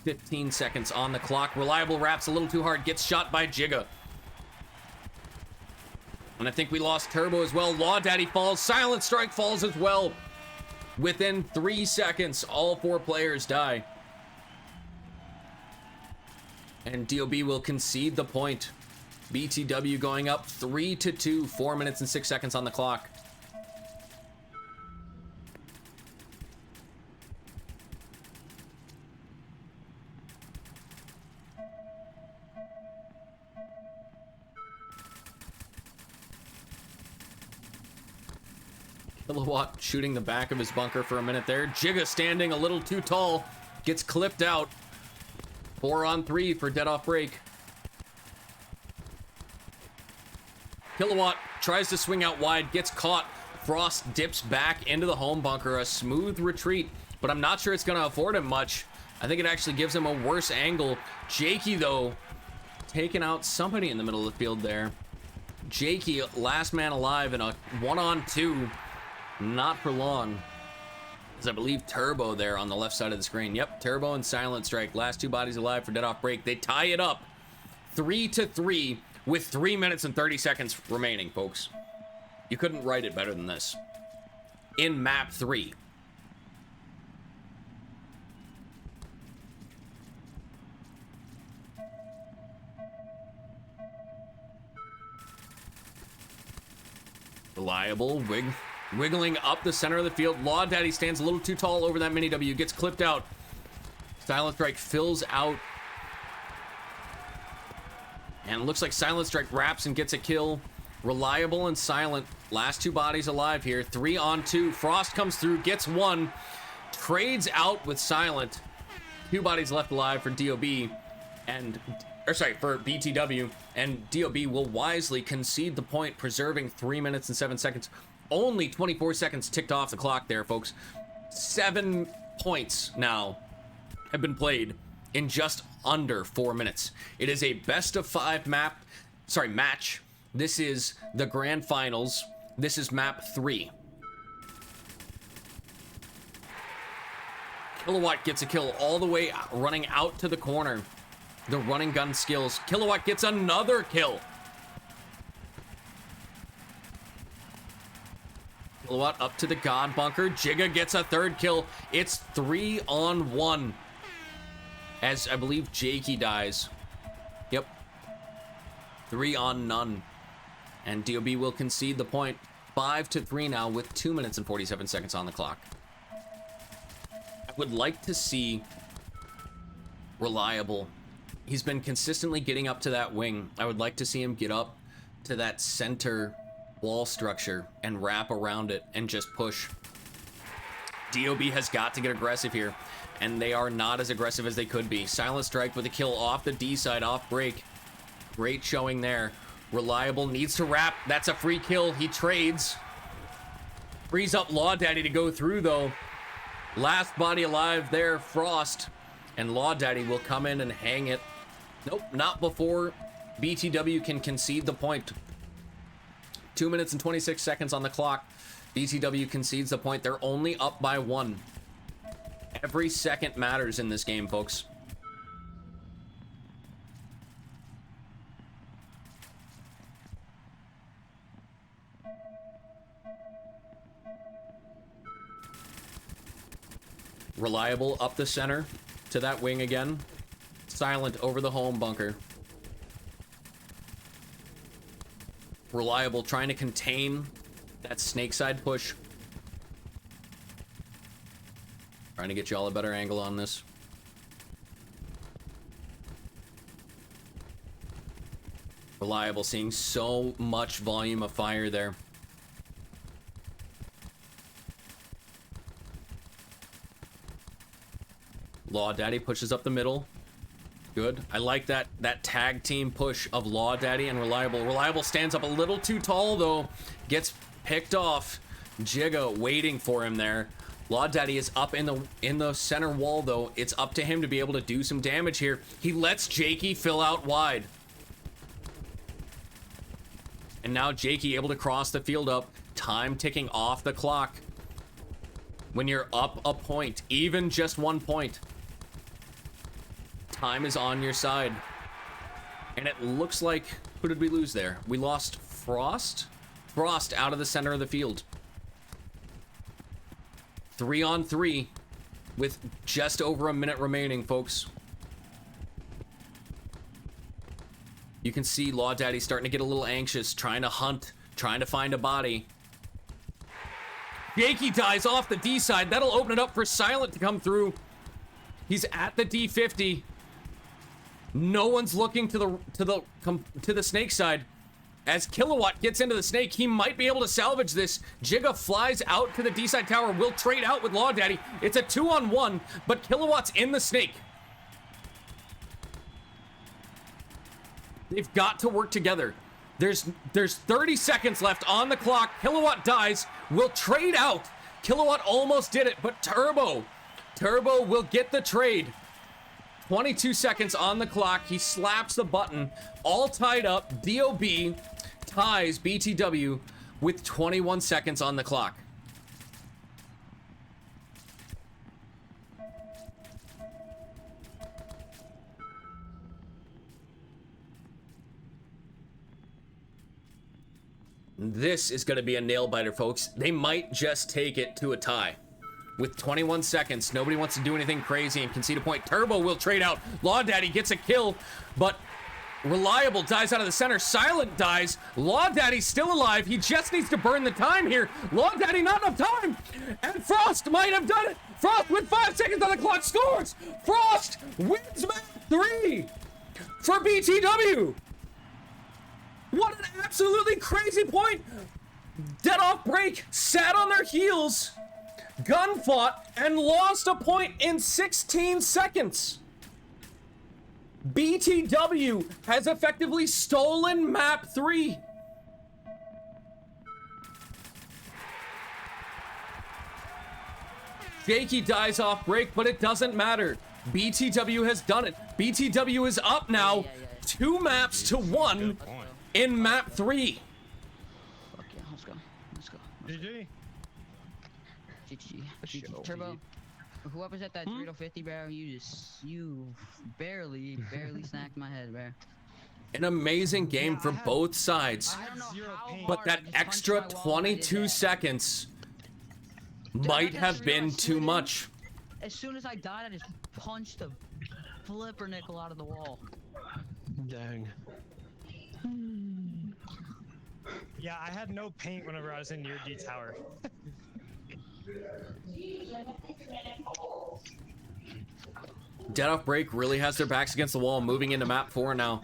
Speaker 1: 15 seconds on the clock. Reliable wraps a little too hard, gets shot by Jigga. And I think we lost Turbo as well. Law Daddy falls, Silent Strike falls as well. Within 3 seconds, all 4 players die. And DOB will concede the point. BTW going up 3-2, 4 minutes and 6 seconds on the clock. Kilowatt shooting the back of his bunker for a minute there. Jigga standing a little too tall. Gets clipped out. 4-on-3 for dead off break. Kilowatt tries to swing out wide. Gets caught. Frost dips back into the home bunker. A smooth retreat. But I'm not sure it's going to afford him much. I think it actually gives him a worse angle. Jakey, though, taking out somebody in the middle of the field there. Jakey, last man alive in a 1-on-2. Not for long. As I believe Turbo there on the left side of the screen. Yep, Turbo and Silent Strike. Last 2 bodies alive for dead off break. They tie it up 3-3 with 3 minutes and 30 seconds remaining, folks. You couldn't write it better than this. In map 3. Reliable, wiggling up the center of the field. Law Daddy stands a little too tall over that mini W. Gets clipped out. Silent Strike fills out. And it looks like Silent Strike wraps and gets a kill. Reliable and Silent. Last 2 bodies alive here. 3-on-2. Frost comes through, gets 1. Trades out with Silent. 2 bodies left alive for DOB. For BTW. And DOB will wisely concede the point, preserving 3 minutes and 7 seconds. Only 24 seconds ticked off the clock there, folks. 7 points now have been played in just under 4 minutes. It is a best of 5 match. This is the grand finals. This is map 3. Kilowatt gets a kill all the way running out to the corner. The running gun skills. Kilowatt gets another kill. Kilowatt up to the God bunker. Jigga gets a 3rd kill. It's 3-on-1. As I believe Jakey dies. Yep. 3-on-none. And DOB will concede the point. 5-3 now with 2 minutes and 47 seconds on the clock. I would like to see Reliable. He's been consistently getting up to that wing. I would like to see him get up to that center wall structure and wrap around it and just push. DOB has got to get aggressive here, and they are not as aggressive as they could be. Silent Strike with a kill off the D side, off break. Great showing there. Reliable needs to wrap. That's a free kill. He trades. Frees up Law Daddy to go through, though. Last body alive there, Frost. And Law Daddy will come in and hang it. Nope, not before BTW can concede the point. 2 minutes and 26 seconds on the clock. BTW concedes the point. They're only up by 1. Every second matters in this game, folks. Reliable up the center to that wing again. Silent over the home bunker. Reliable trying to contain that snake side push. Trying to get y'all a better angle on this. Reliable seeing so much volume of fire there. Law Daddy pushes up the middle. Good. I like that tag team push of Law Daddy and Reliable. Reliable stands up a little too tall, though. Gets picked off. Jigga waiting for him there. Law Daddy is up in the center wall, though. It's up to him to be able to do some damage here. He lets Jakey fill out wide. And now Jakey able to cross the field up. Time ticking off the clock. When you're up a point, even just 1 point. Time is on your side. And it looks like, who did we lose there? We lost Frost? Frost out of the center of the field. 3-on-3 with just over a minute remaining, folks. You can see Law Daddy starting to get a little anxious, trying to hunt, trying to find a body. Jakey dies off the D side. That'll open it up for Silent to come through. He's at the D50. No one's looking to the snake side. As Kilowatt gets into the snake, he might be able to salvage this. Jigga flies out to the D side tower. Will trade out with Law Daddy. It's a 2-on-1, but Kilowatt's in the snake. They've got to work together. There's 30 seconds left on the clock. Kilowatt dies. Will trade out. Kilowatt almost did it, but Turbo will get the trade. 22 seconds on the clock. He slaps the button. All tied up. DOB ties BTW with 21 seconds on the clock. This is going to be a nail biter, folks. They might just take it to a tie. With 21 seconds, nobody wants to do anything crazy and concede a point. Turbo will trade out. Law Daddy gets a kill, but Reliable dies out of the center. Silent dies. Law Daddy's still alive. He just needs to burn the time here. Law Daddy, not enough time. And Frost might have done it. Frost with 5 seconds on the clock scores. Frost wins map 3 for BTW. What an absolutely crazy point. Dead off break, sat on their heels, gun fought, and lost a point in 16 seconds. BTW has effectively stolen map 3. Jakey dies off break, but it doesn't matter. BTW has done it. BTW is up now, 2 maps to 1 in map 3.
Speaker 3: Fuck yeah, let's go. Let's go.
Speaker 4: GG.
Speaker 3: GG. Turbo. Whoever's at that Dorito 50, bro, you barely snacked my head, bro.
Speaker 1: An amazing game for both sides.
Speaker 3: I don't know how
Speaker 1: But
Speaker 3: hard
Speaker 1: that
Speaker 3: I just
Speaker 1: extra
Speaker 3: punched my wall when I did
Speaker 1: 22
Speaker 3: that.
Speaker 1: seconds
Speaker 3: Dude,
Speaker 1: might
Speaker 3: I
Speaker 1: have
Speaker 3: just
Speaker 1: been
Speaker 3: realized
Speaker 1: too
Speaker 3: slid in.
Speaker 1: much.
Speaker 3: As soon as I died, I just punched the flipper nickel out of the wall.
Speaker 6: Dang.
Speaker 4: Yeah, I had no paint whenever I was in your D tower.
Speaker 1: Dead Off Break really has their backs against the wall, moving into map 4 now.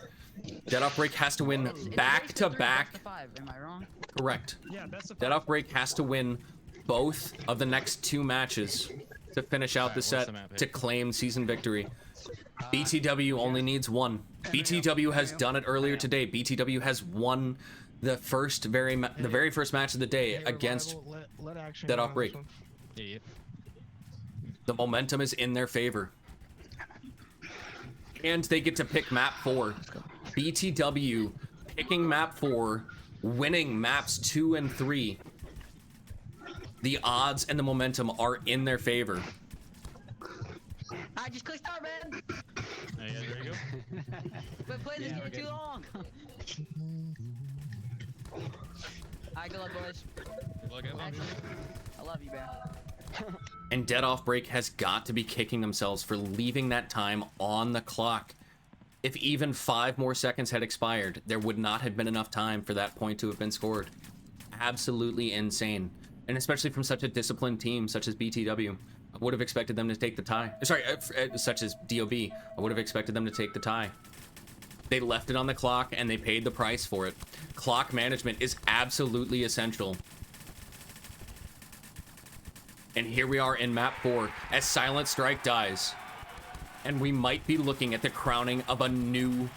Speaker 1: Dead Off Break has to win back to back.
Speaker 3: Am I wrong?
Speaker 1: Correct.
Speaker 4: Yeah, best of
Speaker 1: Dead Off Break has to win both of the next 2 matches to finish out the
Speaker 2: what's
Speaker 1: set
Speaker 2: the map,
Speaker 1: to claim season victory. BTW only needs 1. BTW has done it earlier today. BTW has won the very first match of the day
Speaker 5: Hey,
Speaker 1: against
Speaker 5: Reliable, let action
Speaker 1: Dead
Speaker 5: go
Speaker 1: Off
Speaker 5: on
Speaker 1: Break.
Speaker 5: this one.
Speaker 2: Yeah.
Speaker 1: The momentum is in their favor. And they get to pick map 4. BTW picking map 4, winning maps 2 and 3. The odds and the momentum are in their favor.
Speaker 3: I just clicked start, man.
Speaker 2: Yeah, there you go.
Speaker 3: Been playing this game too long. Alright, good luck, boys.
Speaker 2: Good luck, everyone.
Speaker 3: Actually, I love you, man.
Speaker 1: And Dead Off Break has got to be kicking themselves for leaving that time on the clock. If even 5 more seconds had expired, there would not have been enough time for that point to have been scored. Absolutely insane. And especially from such a disciplined team such as BTW. I would have expected them to take the tie. Sorry, such as DOB. I would have expected them to take the tie. They left it on the clock and they paid the price for it. Clock management is absolutely essential. And here we are in map 4 as Silent Strike dies. And we might be looking at the crowning of a new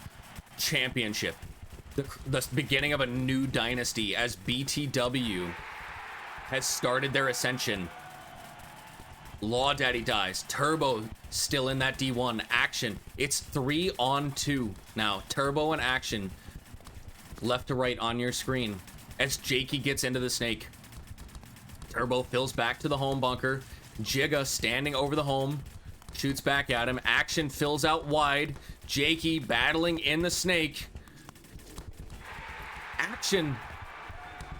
Speaker 1: championship. The beginning of a new dynasty as BTW has started their ascension. Law Daddy dies. Turbo still in that D1. Action. It's 3-on-2 now. Turbo and Action. Left to right on your screen. As Jakey gets into the snake. Turbo fills back to the home bunker. Jigga standing over the home. Shoots back at him. Action fills out wide. Jakey battling in the snake. Action.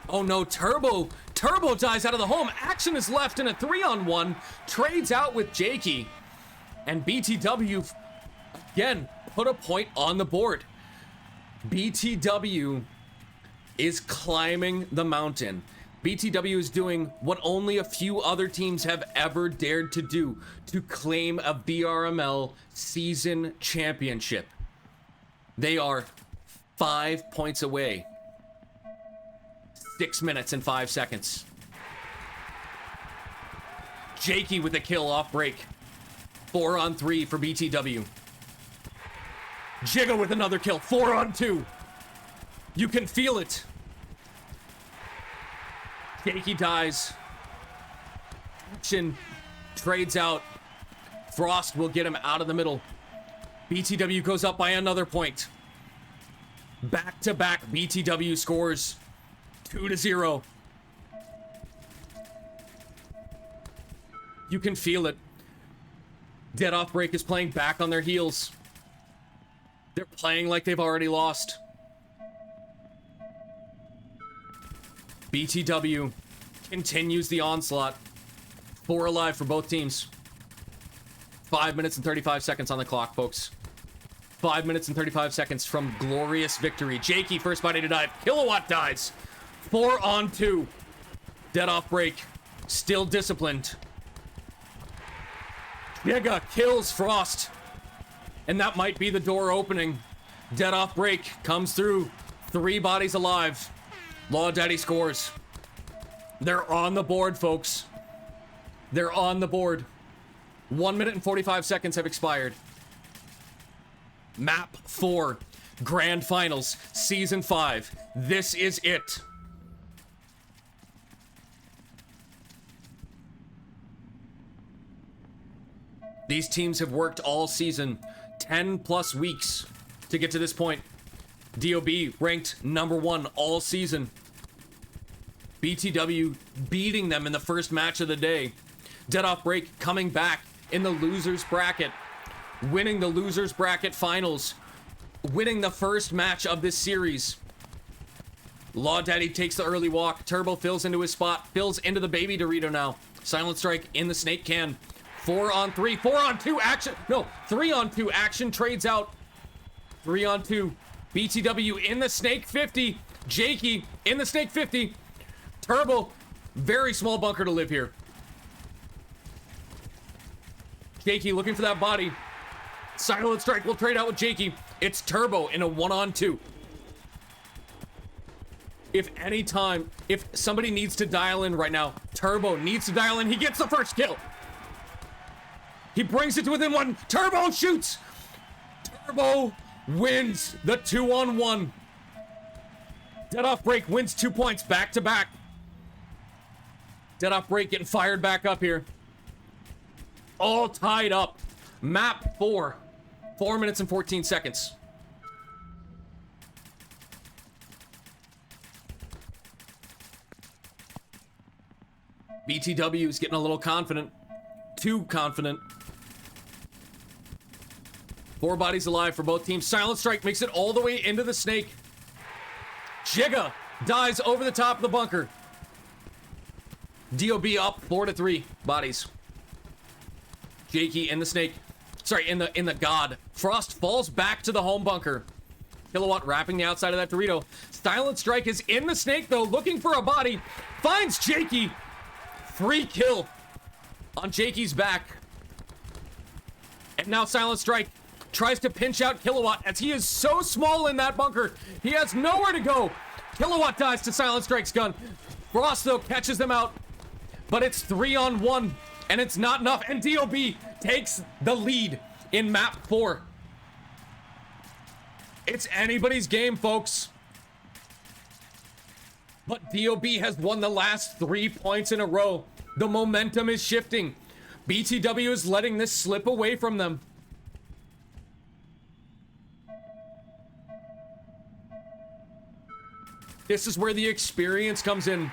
Speaker 1: Oh no, Turbo dies out of the home. Action is left in a 3-on-1. Trades out with Jakey. And BTW, again, put a point on the board. BTW is climbing the mountain. BTW is doing what only a few other teams have ever dared to do, to claim a VRML season championship. They are 5 points away. 6 minutes and 5 seconds. Jakey with a kill off break. 4-on-3 for BTW. Jigga with another kill. 4-on-2. You can feel it. Jakey dies. Action trades out. Frost will get him out of the middle. BTW goes up by another point. Back to back, BTW scores 2-0. You can feel it. Dead Off Break is playing back on their heels. They're playing like they've already lost. BTW continues the onslaught. 4 alive for both teams. 5 minutes and 35 seconds on the clock, folks. 5 minutes and 35 seconds from glorious victory. Jakey, first body to dive. Kilowatt dies. 4-on-2. Dead Off Break. Still disciplined. Jigga kills Frost. And that might be the door opening. Dead Off Break comes through. 3 bodies alive. Law Daddy scores. They're on the board, folks. They're on the board. 1 minute and 45 seconds have expired. Map 4. Grand Finals. Season 5. This is it. These teams have worked all season. 10 plus weeks to get to this point. DOB ranked #1 all season. BTW beating them in the first match of the day. Dead Off Break coming back in the losers bracket, winning the losers bracket finals, winning the first match of this series. Law Daddy takes the early walk. Turbo fills into his spot, fills into the baby Dorito now. Silent Strike in the snake can. 4-on-3, 4-on-2 action. No, 3-on-2 action trades out. 3-on-2. BTW in the snake 50. Jakey in the snake 50. Turbo, very small bunker to live here. Jakey looking for that body. Silent Strike will trade out with Jakey. It's Turbo in a 1-on-2. If somebody needs to dial in right now, Turbo needs to dial in. He gets the first kill. He brings it to within 1. Turbo shoots. Turbo wins the 2-on-1. Dead Off Break wins 2 points back to back. Dead Off Break getting fired back up here. All tied up. Map 4. 4 minutes and 14 seconds. BTW is getting a little confident. Too confident. 4 bodies alive for both teams. Silent Strike makes it all the way into the snake. Jigga dies over the top of the bunker. DOB up 4-3 bodies. Jakey in the snake. Sorry, in the god. Frost falls back to the home bunker. Kilowatt wrapping the outside of that Dorito. Silent Strike is in the snake though, looking for a body. Finds Jakey. Free kill on Jakey's back. And now Silent Strike tries to pinch out Kilowatt as he is so small in that bunker. He has nowhere to go. Kilowatt dies to Silent Strike's gun. Frost though catches them out. But it's 3-on-1 and it's not enough. And DOB takes the lead in map 4. It's anybody's game, folks. But DOB has won the last 3 points in a row. The momentum is shifting. BTW is letting this slip away from them. This is where the experience comes in.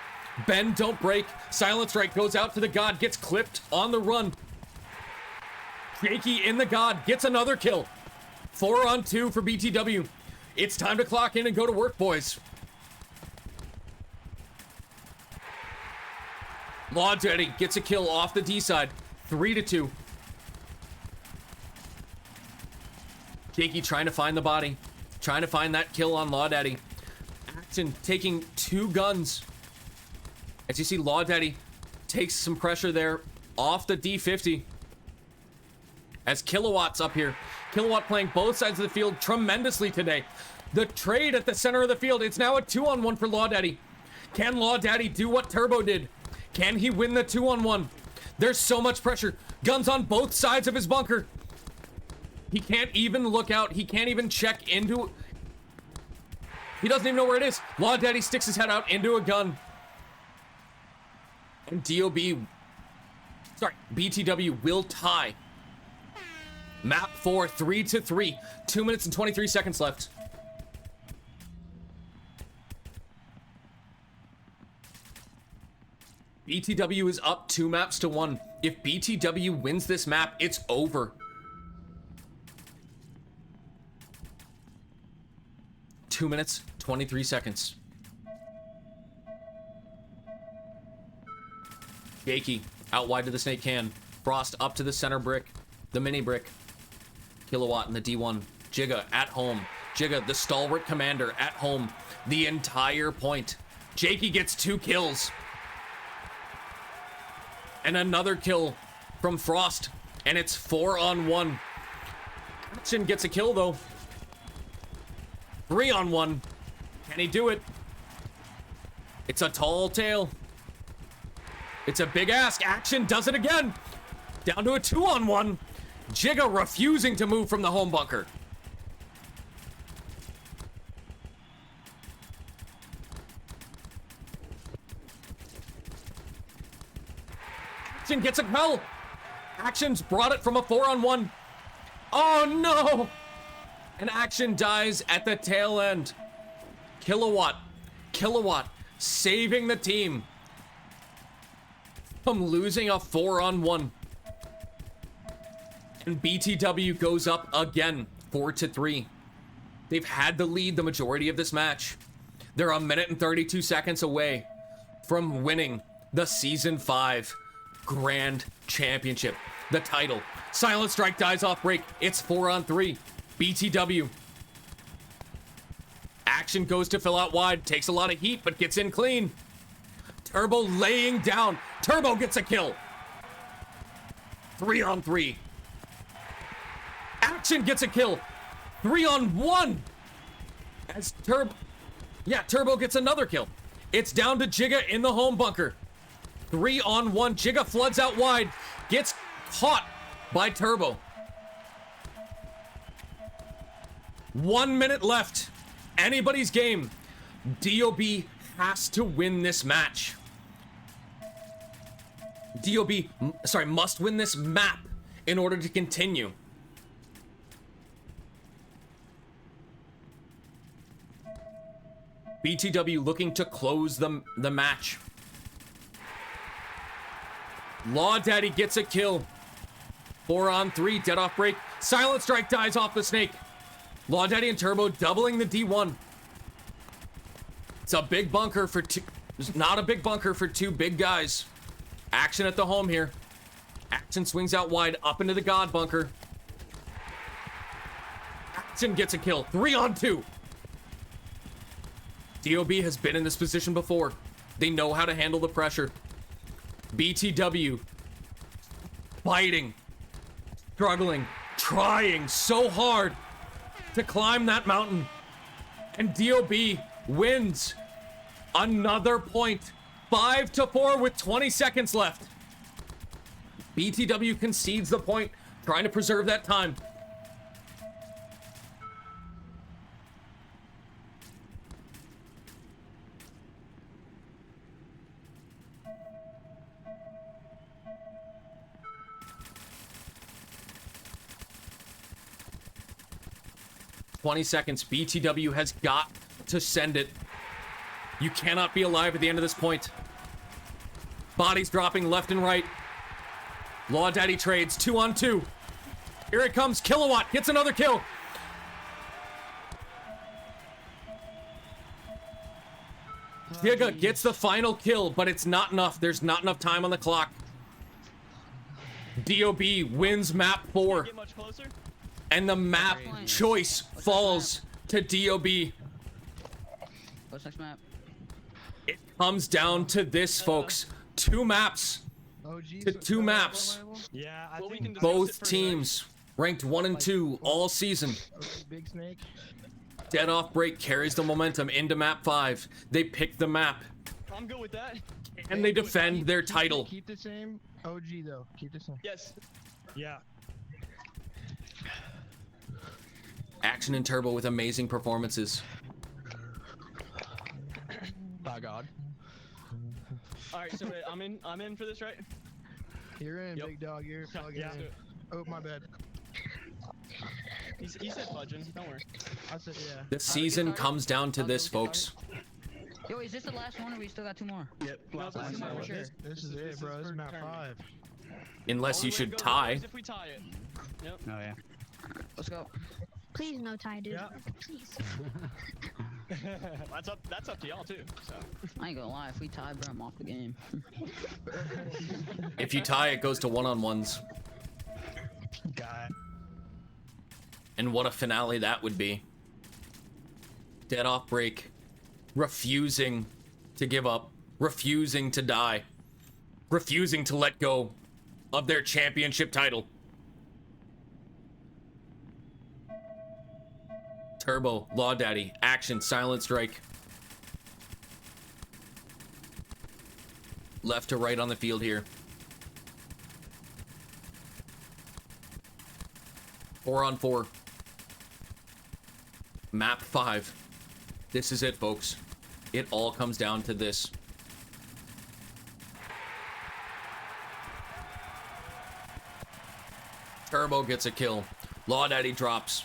Speaker 1: Bend, don't break. Silent Strike goes out to the god, gets clipped on the run. Shaky in the God gets another kill. 4 on 2 for BTW. It's time to clock in and go to work, boys. Law Daddy gets a kill off the D side. 3-2. Shaky trying to find the body. Trying to find that kill on Law Daddy. Action taking 2 guns. As you see, Law Daddy takes some pressure there off the D50. As Kilowatt's up here. Kilowatt playing both sides of the field tremendously today. The trade at the center of the field. It's now a 2-on-1 for Law Daddy. Can Law Daddy do what Turbo did? Can he win the 2-on-1? There's so much pressure. Guns on both sides of his bunker. He can't even look out. He can't even check into... He doesn't even know where it is. Law Daddy sticks his head out into a gun. And BTW will tie. Map 4, 3-3. 2 minutes and 23 seconds left. BTW is up 2 maps to 1. If BTW wins this map, it's over. 2 minutes, 23 seconds. Jakey out wide to the snake can. Frost up to the center brick. The mini brick. Kilowatt in the D1. Jigga at home. Jigga, the stalwart commander, at home. The entire point. Jakey gets 2 kills. And another kill from Frost. And it's 4-on-1. Action gets a kill, though. 3-on-1. Can he do it? It's a tall tale. It's a big ask. Action does it again. Down to a 2-on-1. Jigga refusing to move from the home bunker. Action gets a kill. Action's brought it from a 4-on-1. Oh no! And Action dies at the tail end. Kilowatt saving the team from losing a 4-on-1. And BTW goes up again, 4-3. They've had the lead the majority of this match. They're a minute and 32 seconds away from winning the Season 5 Grand Championship. The title. Silent Strike dies off break. It's 4-on-3. BTW. Action goes to fill out wide. Takes a lot of heat, but gets in clean. Turbo laying down. Turbo gets a kill. 3-on-3. Action gets a kill. 3-on-1. As Turbo gets another kill. It's down to Jigga in the home bunker. 3-on-1. Jigga floods out wide. Gets caught by Turbo. 1 minute left. Anybody's game. DOB has to win this match. Must win this map in order to continue. BTW looking to close the match. Law Daddy gets a kill. 4-on-3, dead off break. Silent Strike dies off the snake. Law Daddy and Turbo doubling the D1. It's a big bunker for two. It's not a big bunker for 2 big guys. Action at the home here. Action swings out wide up into the God bunker. Action gets a kill. 3-on-2. DOB has been in this position before. They know how to handle the pressure. BTW fighting, struggling, trying so hard to climb that mountain. And DOB wins another point. 5-4 with 20 seconds left. BTW concedes the point, trying to preserve that time. $20 seconds. BTW has got to send it. You cannot be alive at the end of this point. Bodies dropping left and right. Law Daddy trades 2-on-2. Here it comes. Kilowatt gets another kill. Giga gets the final kill, but it's not enough. There's not enough time on the clock. DOB wins map 4.
Speaker 2: Get much closer.
Speaker 1: And the map choice falls to DOB.
Speaker 3: What's next map?
Speaker 1: It comes down to this, folks. 2 maps.
Speaker 5: OG,
Speaker 1: To 2 maps.
Speaker 4: Yeah, I
Speaker 2: Well, we
Speaker 4: think
Speaker 2: can discuss it
Speaker 1: Both
Speaker 2: further.
Speaker 1: teams ranked 1 and 2 all season.
Speaker 5: OG Big Snake.
Speaker 1: Dead off break carries the momentum into map 5. They pick the map
Speaker 2: I'm good with that.
Speaker 1: and they defend their title.
Speaker 5: Keep the same. OG though. Keep the same.
Speaker 2: Yes.
Speaker 4: yeah.
Speaker 1: Action and Turbo with amazing performances.
Speaker 6: By God.
Speaker 2: All right, so wait, I'm in for this, right?
Speaker 5: You're in,
Speaker 2: Yep.
Speaker 5: big dog. You're
Speaker 2: Yeah,
Speaker 5: plugging
Speaker 2: let's do
Speaker 5: in.
Speaker 2: it.
Speaker 5: Oh, my bad.
Speaker 2: He said fudging. Don't worry.
Speaker 5: I said yeah.
Speaker 1: The season comes down to this, folks.
Speaker 3: Yo, is this the last one or we still got 2 more?
Speaker 6: Yep. Last
Speaker 2: this
Speaker 6: one.
Speaker 2: is my
Speaker 3: for sure.
Speaker 5: This is it, bro. This is map
Speaker 2: for
Speaker 5: 5.
Speaker 1: Unless
Speaker 2: Only
Speaker 1: you
Speaker 2: way
Speaker 1: should
Speaker 2: to go
Speaker 1: tie.
Speaker 2: is if we tie it. Yep.
Speaker 6: Oh yeah.
Speaker 3: Let's go.
Speaker 7: Please no tie, dude.
Speaker 4: Yeah.
Speaker 7: Please.
Speaker 2: That's up to y'all too. So.
Speaker 3: I ain't gonna lie, if we tie, bro, I'm off the game.
Speaker 1: If you tie, it goes to 1-on-1s.
Speaker 6: Got it.
Speaker 1: And what a finale that would be. Dead off break. Refusing to give up. Refusing to die. Refusing to let go of their championship title. Turbo, Law Daddy, Action, Silent Strike. Left to right on the field here. 4-on-4. Map 5. This is it, folks. It all comes down to this. Turbo gets a kill. Law Daddy drops.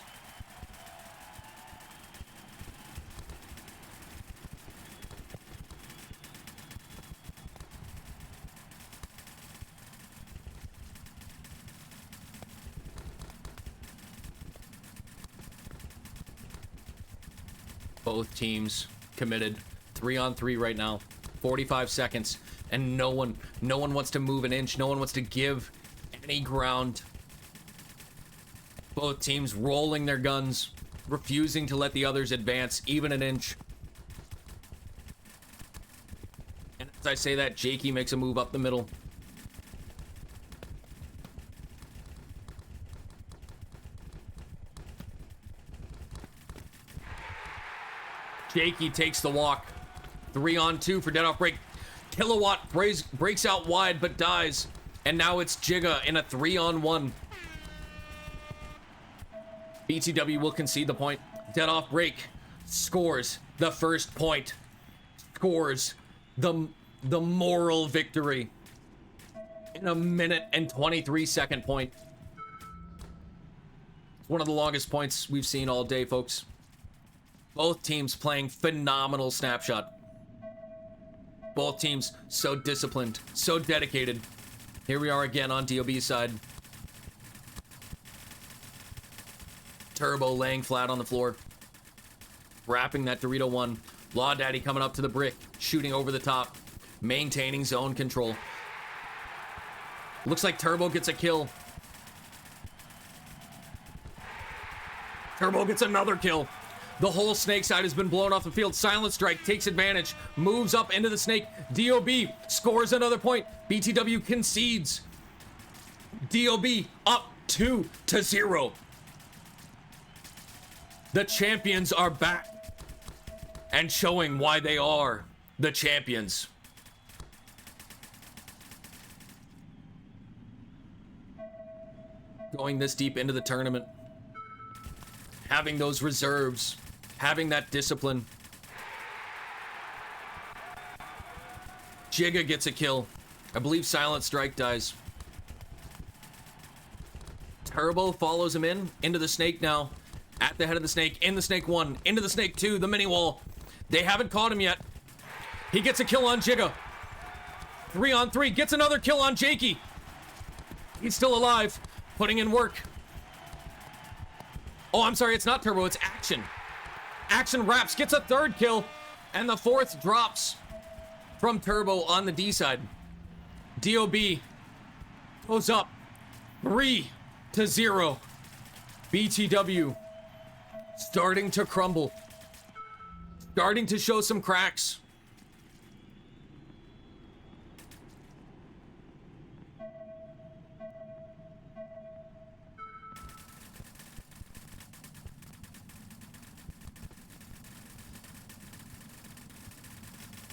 Speaker 1: Both teams committed. 3-on-3 right now. 45 seconds. And no one wants to move an inch. No one wants to give any ground. Both teams rolling their guns, refusing to let the others advance even an inch. And as I say that, Jakey makes a move up the middle. Jakey takes the walk. 3-on-2 for dead off break. Kilowatt breaks out wide but dies. And now it's Jigga in a 3-on-1. BTW will concede the point. Dead off break scores the first point. Scores the moral victory in a minute and 23-second point. It's one of the longest points we've seen all day, folks. Both teams playing phenomenal Snapshot. Both teams so disciplined, so dedicated. Here we are again on DOB's side. Turbo laying flat on the floor. Wrapping that Dorito 1. Law Daddy coming up to the brick, shooting over the top. Maintaining zone control. Looks like Turbo gets a kill. Turbo gets another kill. The whole snake side has been blown off the field. Silent Strike takes advantage, moves up into the snake. DOB scores another point. BTW concedes. DOB up 2-0. The champions are back and showing why they are the champions. Going this deep into the tournament, having those reserves, having that discipline. Jigga gets a kill. I believe Silent Strike dies. Turbo follows him into the snake now. At the head of the snake, in the snake 1, into the snake 2, the mini wall. They haven't caught him yet. He gets a kill on Jigga. 3-on-3, gets another kill on Jakey. He's still alive, putting in work. Oh, I'm sorry, it's not Turbo, it's Action. Action wraps, gets a third kill, and the fourth drops from Turbo on the D side. DOB goes up 3-0. BTW starting to crumble, starting to show some cracks.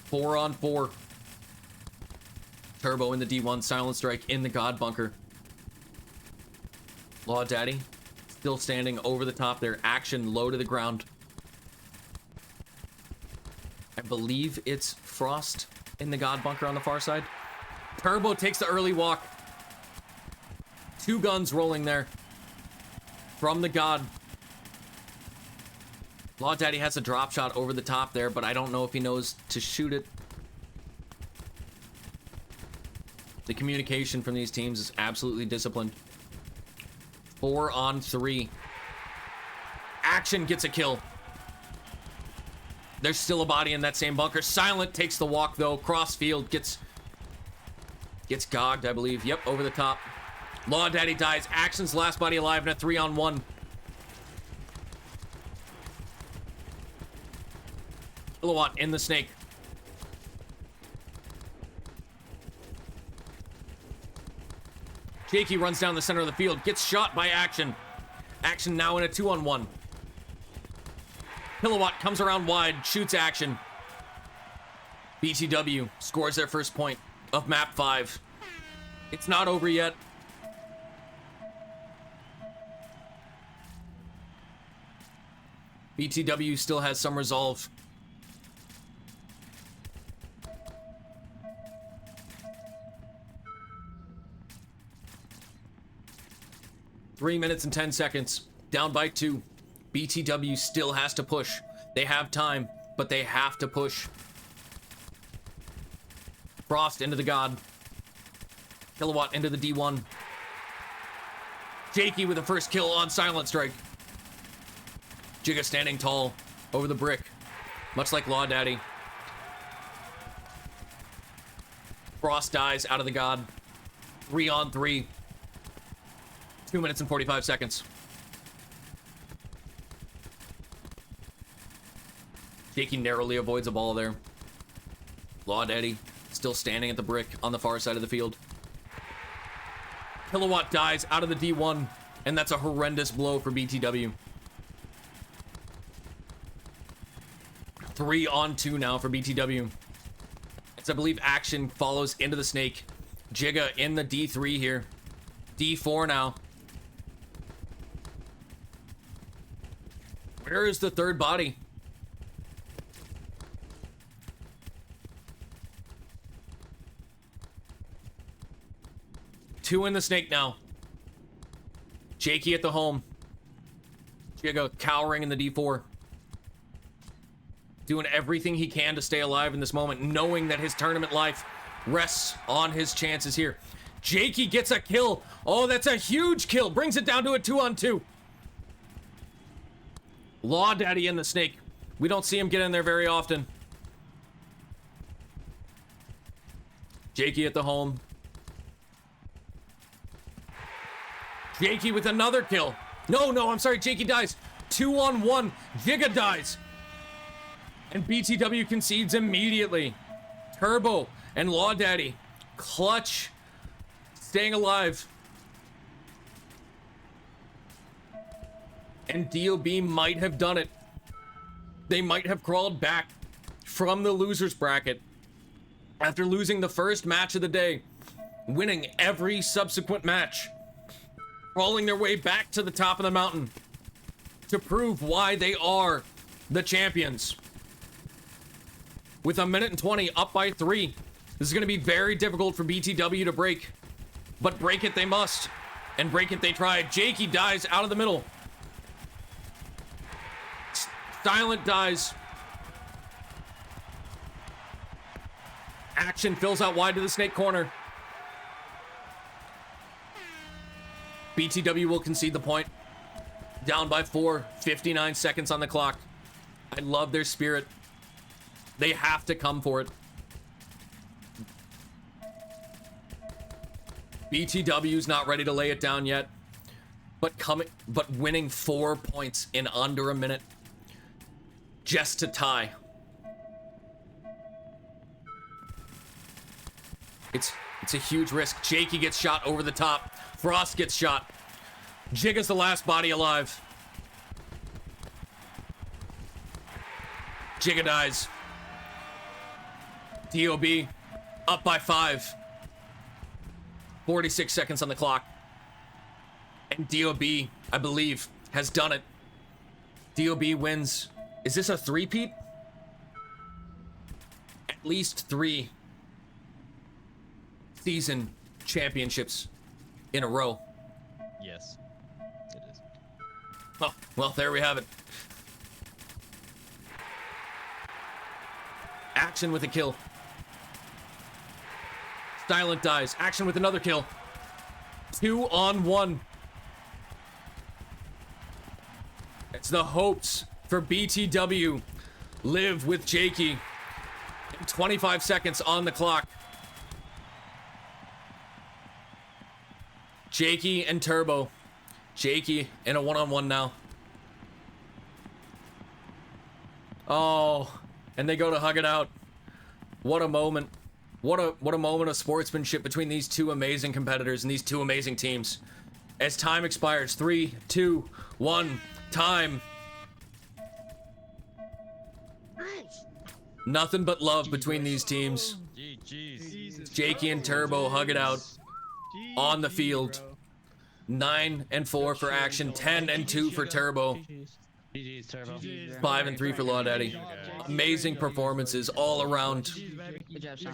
Speaker 1: Four on four. Turbo in the D1, Silent Strike in the God Bunker. Law Daddy still standing over the top there. Action low to the ground. I believe it's Frost in the God Bunker on the far side. Turbo takes the early walk. Two guns rolling there from the God. Law Daddy has a drop shot over the top there, but I don't know if he knows to shoot it. The communication from these teams is absolutely disciplined. 4 on 3. Action gets a kill. There's still a body in that same bunker. Silent takes the walk though. Crossfield gets gogged, I believe. Yep, over the top. Law Daddy dies. Action's last body alive in a 3-on-1. Kilowatt in the snake. Jakey runs down the center of the field, gets shot by Action. Action now in a 2-on-1. Kilowatt comes around wide, shoots Action. BTW scores their first point of map 5. It's not over yet. BTW still has some resolve. Three minutes and 10 seconds. Down by 2. BTW still has to push. They have time, but they have to push. Frost into the God. Kilowatt into the D1. Jakey with the first kill on Silent Strike. Jigga standing tall over the brick, much like Law Daddy. Frost dies out of the God. 3 on 3. 2 minutes and 45 seconds. Jakey narrowly avoids a ball there. Law Daddy still standing at the brick on the far side of the field. Kilowatt dies out of the D1, and that's a horrendous blow for BTW. 3 on 2 now for BTW. As I believe Action follows into the snake. Jigga in the D3 here. D4 now. Where is the third body? Two in the snake now. Jakey at the home. Jigga cowering in the D4. Doing everything he can to stay alive in this moment, knowing that his tournament life rests on his chances here. Jakey gets a kill. Oh, that's a huge kill. Brings it down to a 2 on 2. Law Daddy in the snake. We don't see him get in there very often. Jakey at the home. Jakey with another kill. No, I'm sorry. Jakey dies. 2 on 1. Jigga dies. And BTW concedes immediately. Turbo and Law Daddy. Clutch. Staying alive. And DOB might have done it. They might have crawled back from the loser's bracket after losing the first match of the day, winning every subsequent match, crawling their way back to the top of the mountain to prove why they are the champions. With a minute and 20 up by 3, this is going to be very difficult for BTW to break, but break it they must, and break it they try. Jakey dies out of the middle. Silent dies. Action fills out wide to the snake corner. BTW will concede the point. Down by 4, 59 seconds on the clock. I love their spirit. They have to come for it. BTW's not ready to lay it down yet, but winning 4 points in under a minute just to tie. It's a huge risk. Jakey gets shot over the top. Frost gets shot. Jigga's the last body alive. Jigga dies. DOB up by 5. 46 seconds on the clock. And DOB, I believe, has done it. DOB wins. Is this a three-peat? At least 3 season championships in a row.
Speaker 6: Yes, it is.
Speaker 1: Oh, well, there we have it. Action with a kill. Silent dies. Action with another kill. 2 on 1. It's the hopes for BTW live with Jakey. 25 seconds on the clock. Jakey and Turbo. Jakey in a one-on-one now. Oh, and they go to hug it out. What a moment. What a moment of sportsmanship between these two amazing competitors and these two amazing teams. As time expires, 3, 2, 1, time. Nothing but love between these teams. Jakey and Turbo hug it out on the field. 9 and 4 for Action, 10 and 2 for Turbo.
Speaker 6: GG's, Turbo.
Speaker 1: 5 and 3 for Law Daddy. Amazing performances all around.
Speaker 3: Good job, Sean.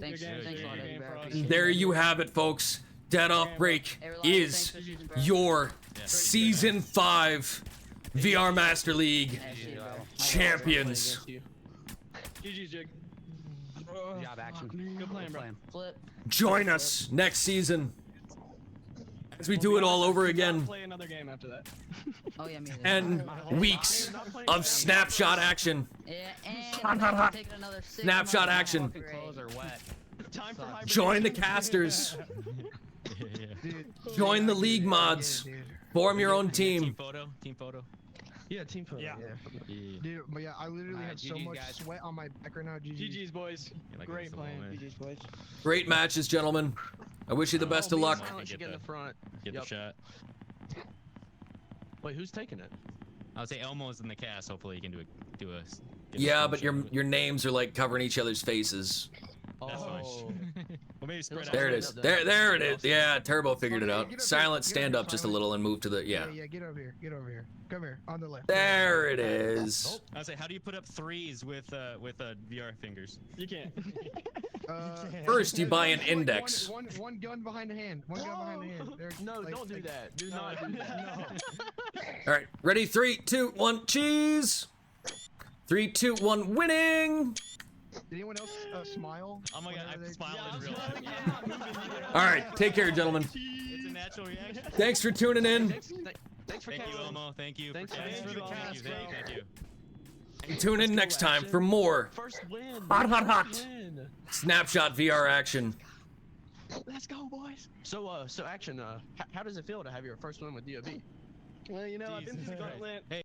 Speaker 3: Thanks, Law Daddy, bro.
Speaker 1: There you have it, folks. Dead Off Break is your Season 5 VR Master League champions.
Speaker 2: GG's, Jig.
Speaker 6: Good job, Action.
Speaker 2: Good playing, bro.
Speaker 3: Flip.
Speaker 1: Join us next season as we do it all over again.
Speaker 2: Play another game after that.
Speaker 3: Oh yeah, me.
Speaker 1: 10 weeks of Snapshot action.
Speaker 3: Yeah,
Speaker 1: Hot, hot, hot.
Speaker 3: taking another 6
Speaker 1: Snapshot
Speaker 3: months.
Speaker 1: action.
Speaker 3: Great.
Speaker 6: Clothes are wet.
Speaker 2: Time for hybrid.
Speaker 1: Join the casters.
Speaker 5: Dude.
Speaker 1: Join the league mods.
Speaker 5: Yeah, dude.
Speaker 1: Form your own
Speaker 6: Team
Speaker 1: team.
Speaker 6: photo. Team photo.
Speaker 5: Yeah, team photo.
Speaker 4: Yeah.
Speaker 5: Dude, but yeah, I literally
Speaker 6: Alright,
Speaker 5: had so
Speaker 6: GG's,
Speaker 5: much
Speaker 6: guys.
Speaker 5: sweat on my back right now. GG.
Speaker 2: GG's, boys.
Speaker 6: You're like,
Speaker 2: Great
Speaker 6: that's the
Speaker 2: playing.
Speaker 6: moment.
Speaker 2: GG's, boys.
Speaker 1: Great matches, gentlemen. I wish you the best of luck.
Speaker 2: Silent should get in the front.
Speaker 6: Get
Speaker 2: Yep.
Speaker 6: the shot.
Speaker 2: Wait, who's taking it?
Speaker 6: I would say Elmo's in the cast. Hopefully he can do a. get a
Speaker 1: Yeah,
Speaker 6: screen
Speaker 1: but
Speaker 6: shot.
Speaker 1: your names are like covering each other's faces.
Speaker 6: That's fine.
Speaker 2: Oh.
Speaker 6: Well, maybe spread out.
Speaker 1: There it is. There it is. Yeah, Turbo figured it out. Silent, stand up just a little and move to the
Speaker 5: Yeah,
Speaker 1: yeah.
Speaker 5: get over here. Get over here. Come here. On the left.
Speaker 1: There it is.
Speaker 6: I was like, how do you put up 3s with VR fingers?
Speaker 2: You can't.
Speaker 1: First, you buy an
Speaker 5: one-
Speaker 1: index.
Speaker 5: One gun behind the hand. One gun behind the hand. There,
Speaker 2: No,
Speaker 5: like-
Speaker 2: don't do
Speaker 5: like-
Speaker 2: that. Do not do that. No.
Speaker 1: All right, ready? 3, 2, 1, cheese. 3, 2, 1, winning.
Speaker 5: Did anyone else smile?
Speaker 6: Oh my god,
Speaker 5: whenever
Speaker 6: I
Speaker 5: they-
Speaker 6: smiled
Speaker 2: Yeah,
Speaker 6: in real
Speaker 2: I'm
Speaker 6: life.
Speaker 2: smiling.
Speaker 1: All right, take care, gentlemen.
Speaker 6: It's a natural reaction.
Speaker 1: Thanks for tuning in.
Speaker 2: Thanks for
Speaker 6: Thank you,
Speaker 2: casting.
Speaker 6: Elmo. Thank you.
Speaker 2: Thanks for
Speaker 6: casting.
Speaker 2: the
Speaker 6: Thank
Speaker 2: cast,
Speaker 6: you.
Speaker 2: bro.
Speaker 6: Thank you.
Speaker 1: And tune in next time for more
Speaker 2: First win.
Speaker 1: Hot, hot, hot.
Speaker 2: First win.
Speaker 1: Snapshot VR action.
Speaker 2: Let's go, boys. So Action. How does it feel to have your first win with DOB? Well, you know, I've been through the
Speaker 6: Jesus Christ.
Speaker 2: gauntlet.
Speaker 6: Hey.